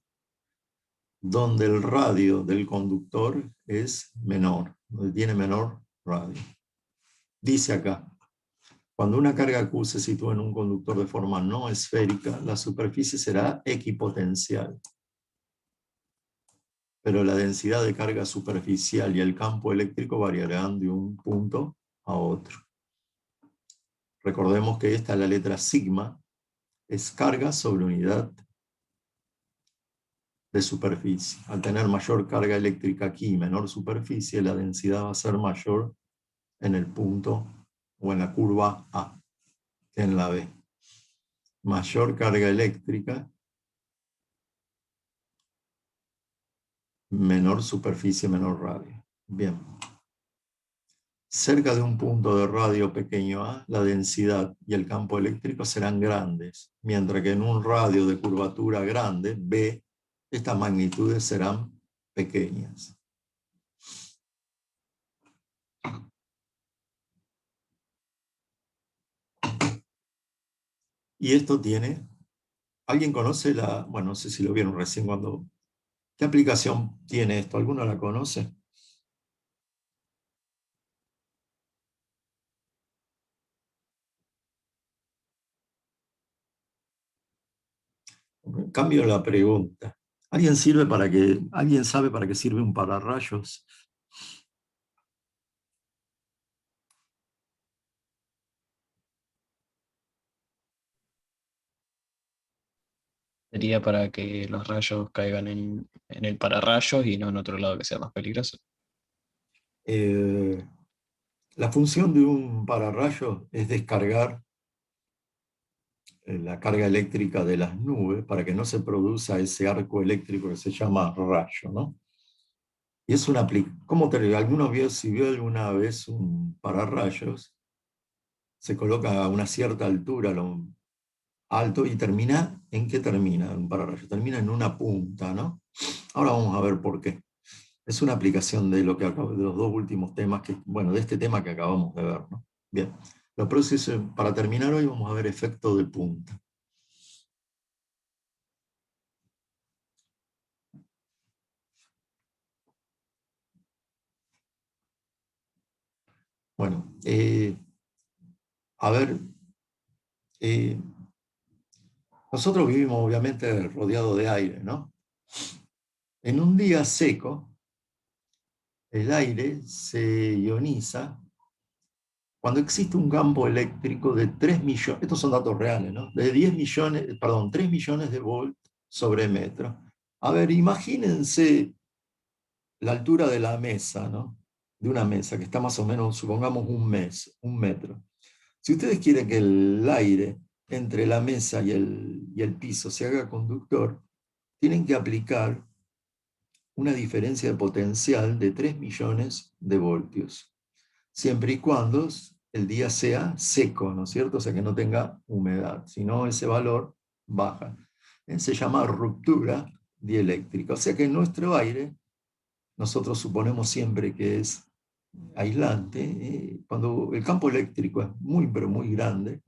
donde el radio del conductor es menor, donde tiene menor radio. Dice acá, cuando una carga Q se sitúa en un conductor de forma no esférica, la superficie será equipotencial. Pero la densidad de carga superficial y el campo eléctrico variarán de un punto a otro. Recordemos que esta, la letra sigma, es carga sobre unidad de superficie. Al tener mayor carga eléctrica aquí y menor superficie, la densidad va a ser mayor en el punto o en la curva A que en la B. Mayor carga eléctrica, menor superficie, menor radio. Bien. Cerca de un punto de radio pequeño A, la densidad y el campo eléctrico serán grandes, mientras que en un radio de curvatura grande, B, estas magnitudes serán pequeñas. Y esto tiene, ¿alguien conoce la, bueno, no sé si lo vieron recién cuando, ¿qué aplicación tiene esto? ¿Alguno la conoce? Cambio la pregunta. ¿Alguien sabe para qué sirve un pararrayos? Sería para que los rayos caigan en el pararrayos y no en otro lado que sea más peligroso. La función de un pararrayos es descargar la carga eléctrica de las nubes para que no se produzca ese arco eléctrico que se llama rayo, ¿no? Y es una aplicación. Si vio alguna vez un pararrayos, se coloca a una cierta altura, alto, y termina, ¿en qué termina un pararrayos? Termina en una punta, ¿no? Ahora vamos a ver por qué. Es una aplicación de los dos últimos temas, de este tema que acabamos de ver, ¿no? Bien, para terminar hoy vamos a ver efecto de punta. Bueno, nosotros vivimos obviamente rodeado de aire, ¿no? En un día seco, el aire se ioniza cuando existe un campo eléctrico de 3 millones, estos son datos reales, ¿no? De 3 millones de volts sobre metro. A ver, imagínense la altura de la mesa, ¿no? De una mesa que está más o menos, supongamos, un metro. Si ustedes quieren que el aire entre la mesa y el piso se haga conductor, tienen que aplicar una diferencia de potencial de 3 millones de voltios, siempre y cuando el día sea seco, ¿no es cierto? O sea, que no tenga humedad, si no ese valor baja. Se llama ruptura dieléctrica, o sea que nuestro aire nosotros suponemos siempre que es aislante. Cuando el campo eléctrico es muy, pero muy grande,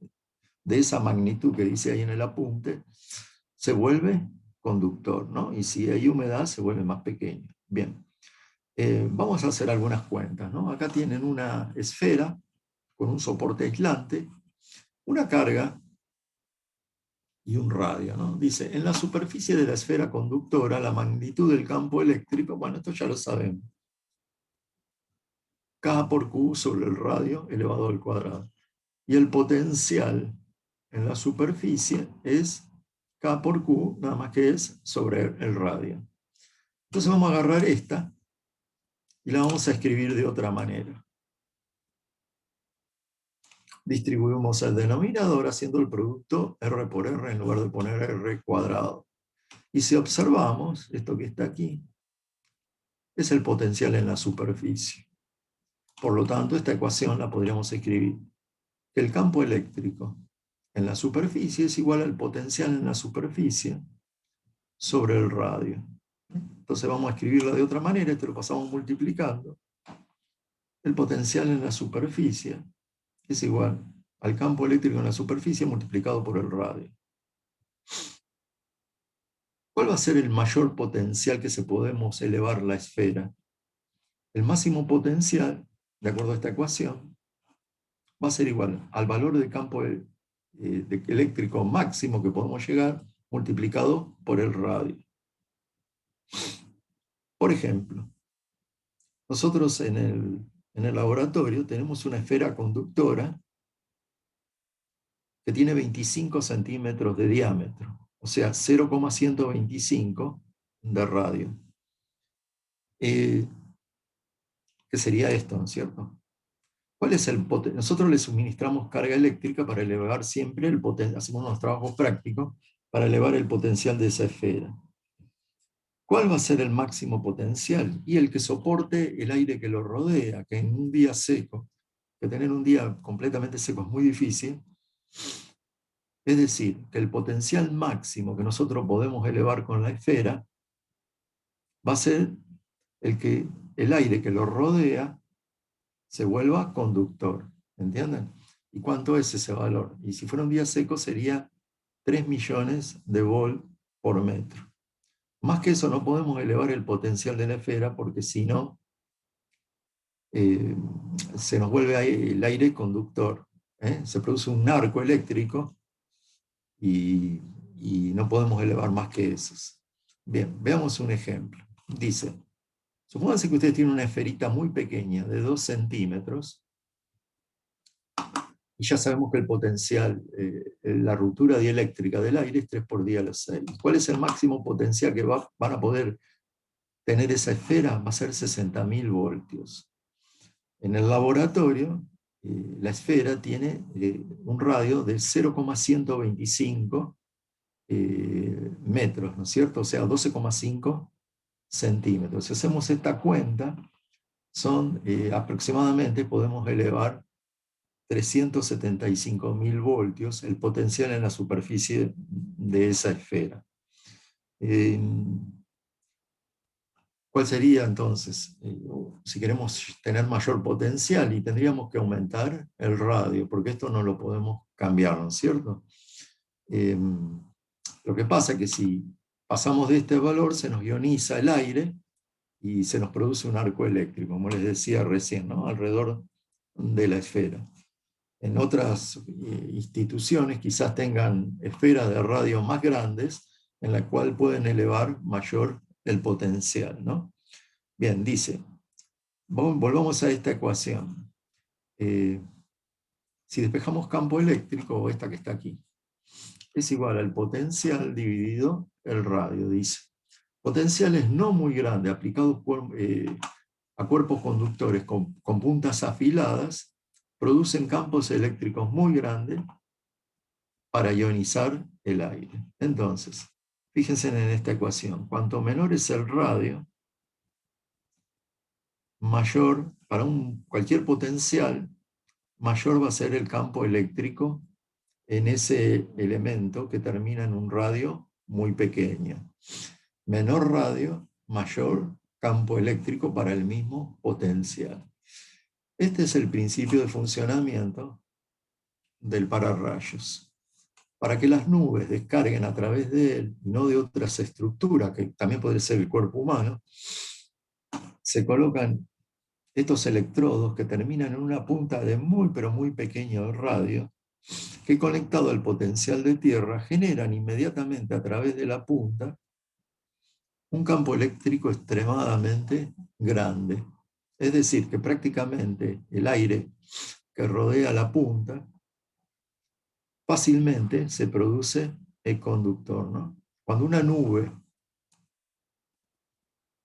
de esa magnitud que dice ahí en el apunte, se vuelve conductor, ¿no? Y si hay humedad, se vuelve más pequeño. Bien, vamos a hacer algunas cuentas, ¿no? Acá tienen una esfera con un soporte aislante, una carga y un radio, ¿no? Dice, en la superficie de la esfera conductora, la magnitud del campo eléctrico, bueno, esto ya lo sabemos. K por Q sobre el radio elevado al cuadrado. Y el potencial en la superficie es K por Q, nada más que es sobre el radio. Entonces vamos a agarrar esta y la vamos a escribir de otra manera. Distribuimos el denominador haciendo el producto R por R en lugar de poner R cuadrado. Y si observamos, esto que está aquí, es el potencial en la superficie. Por lo tanto, esta ecuación la podríamos escribir. Que el campo eléctrico en la superficie es igual al potencial en la superficie sobre el radio. Entonces vamos a escribirla de otra manera, esto lo pasamos multiplicando. El potencial en la superficie es igual al campo eléctrico en la superficie multiplicado por el radio. ¿Cuál va a ser el mayor potencial que se podemos elevar la esfera? El máximo potencial, de acuerdo a esta ecuación, va a ser igual al valor del campo eléctrico máximo que podemos llegar multiplicado por el radio. Por ejemplo, nosotros en el laboratorio tenemos una esfera conductora que tiene 25 centímetros de diámetro, o sea, 0,125 de radio. ¿Qué sería esto, no es cierto? ¿Cuál es el potencial? Nosotros le suministramos carga eléctrica para elevar siempre el potencial, hacemos unos trabajos prácticos para elevar el potencial de esa esfera. ¿Cuál va a ser el máximo potencial? Y el que soporte el aire que lo rodea, que en un día seco, que tener un día completamente seco es muy difícil. Es decir, que el potencial máximo que nosotros podemos elevar con la esfera va a ser el aire que lo rodea se vuelva conductor. ¿Entienden? ¿Y cuánto es ese valor? Y si fuera un día seco sería 3 millones de volt por metro. Más que eso no podemos elevar el potencial de la esfera porque si no se nos vuelve el aire conductor. Se produce un arco eléctrico y no podemos elevar más que esos. Bien, veamos un ejemplo. Dice, supónganse que ustedes tienen una esferita muy pequeña de 2 centímetros y ya sabemos que el potencial, la ruptura dieléctrica del aire es 3 por 10 a la 6. ¿Cuál es el máximo potencial que van a poder tener esa esfera? Va a ser 60.000 voltios. En el laboratorio, la esfera tiene un radio de 0,125 metros, ¿no es cierto? O sea, 12,5 centímetros. Si hacemos esta cuenta, son aproximadamente, podemos elevar 375.000 voltios el potencial en la superficie de esa esfera. ¿Cuál sería entonces? Si queremos tener mayor potencial, y tendríamos que aumentar el radio, porque esto no lo podemos cambiar, ¿no es cierto? Lo que pasa es que si pasamos de este valor, se nos ioniza el aire y se nos produce un arco eléctrico, como les decía recién, ¿no? Alrededor de la esfera. En otras instituciones quizás tengan esferas de radio más grandes, en la cual pueden elevar mayor el potencial, ¿no? Bien, dice, volvamos a esta ecuación. Si despejamos campo eléctrico, o esta que está aquí, es igual al potencial dividido el radio, dice. Potenciales no muy grandes, aplicados a cuerpos conductores con puntas afiladas, producen campos eléctricos muy grandes para ionizar el aire. Entonces, fíjense en esta ecuación. Cuanto menor es el radio, mayor, para cualquier potencial, mayor va a ser el campo eléctrico en ese elemento que termina en un radio muy pequeño. Menor radio, mayor campo eléctrico para el mismo potencial. Este es el principio de funcionamiento del pararrayos. Para que las nubes descarguen a través de él, y no de otras estructuras, que también puede ser el cuerpo humano, se colocan estos electrodos que terminan en una punta de muy pero muy pequeño radio, que conectado al potencial de tierra generan inmediatamente a través de la punta un campo eléctrico extremadamente grande. Es decir, que prácticamente el aire que rodea la punta fácilmente se produce el conductor, ¿no? Cuando una nube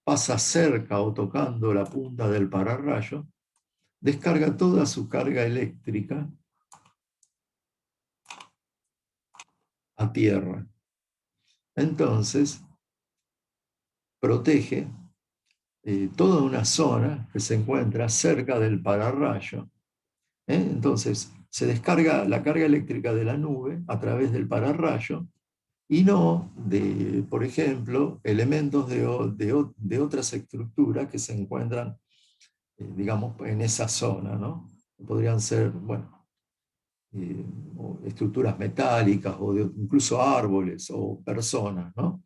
pasa cerca o tocando la punta del pararrayo, descarga toda su carga eléctrica a tierra. Entonces, protege toda una zona que se encuentra cerca del pararrayo. Entonces, se descarga la carga eléctrica de la nube a través del pararrayo y no de, por ejemplo, elementos de otras estructuras que se encuentran, digamos, en esa zona, ¿no? Podrían ser, bueno, estructuras metálicas o incluso árboles o personas, ¿no?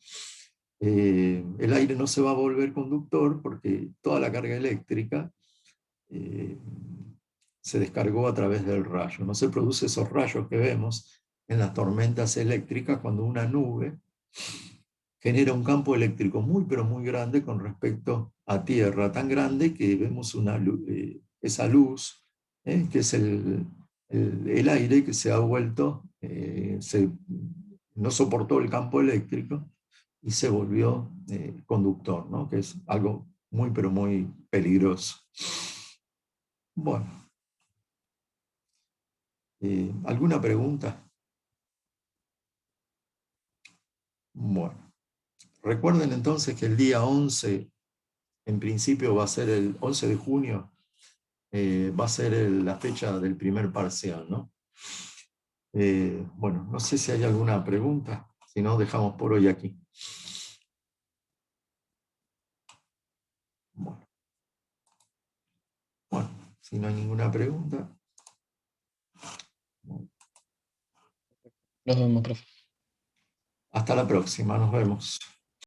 El aire no se va a volver conductor porque toda la carga eléctrica se descargó a través del rayo. No se producen esos rayos que vemos en las tormentas eléctricas cuando una nube genera un campo eléctrico muy pero muy grande con respecto a tierra, tan grande que vemos esa luz, que es el aire que se ha vuelto, no soportó el campo eléctrico y se volvió conductor, ¿no? Que es algo muy pero muy peligroso. Bueno. ¿Alguna pregunta? Bueno. Recuerden entonces que el día 11, en principio va a ser el 11 de junio, va a ser la fecha del primer parcial, ¿no? Bueno, no sé si hay alguna pregunta, si no dejamos por hoy aquí. Bueno, si no hay ninguna pregunta. Nos vemos, profe. Hasta la próxima, nos vemos.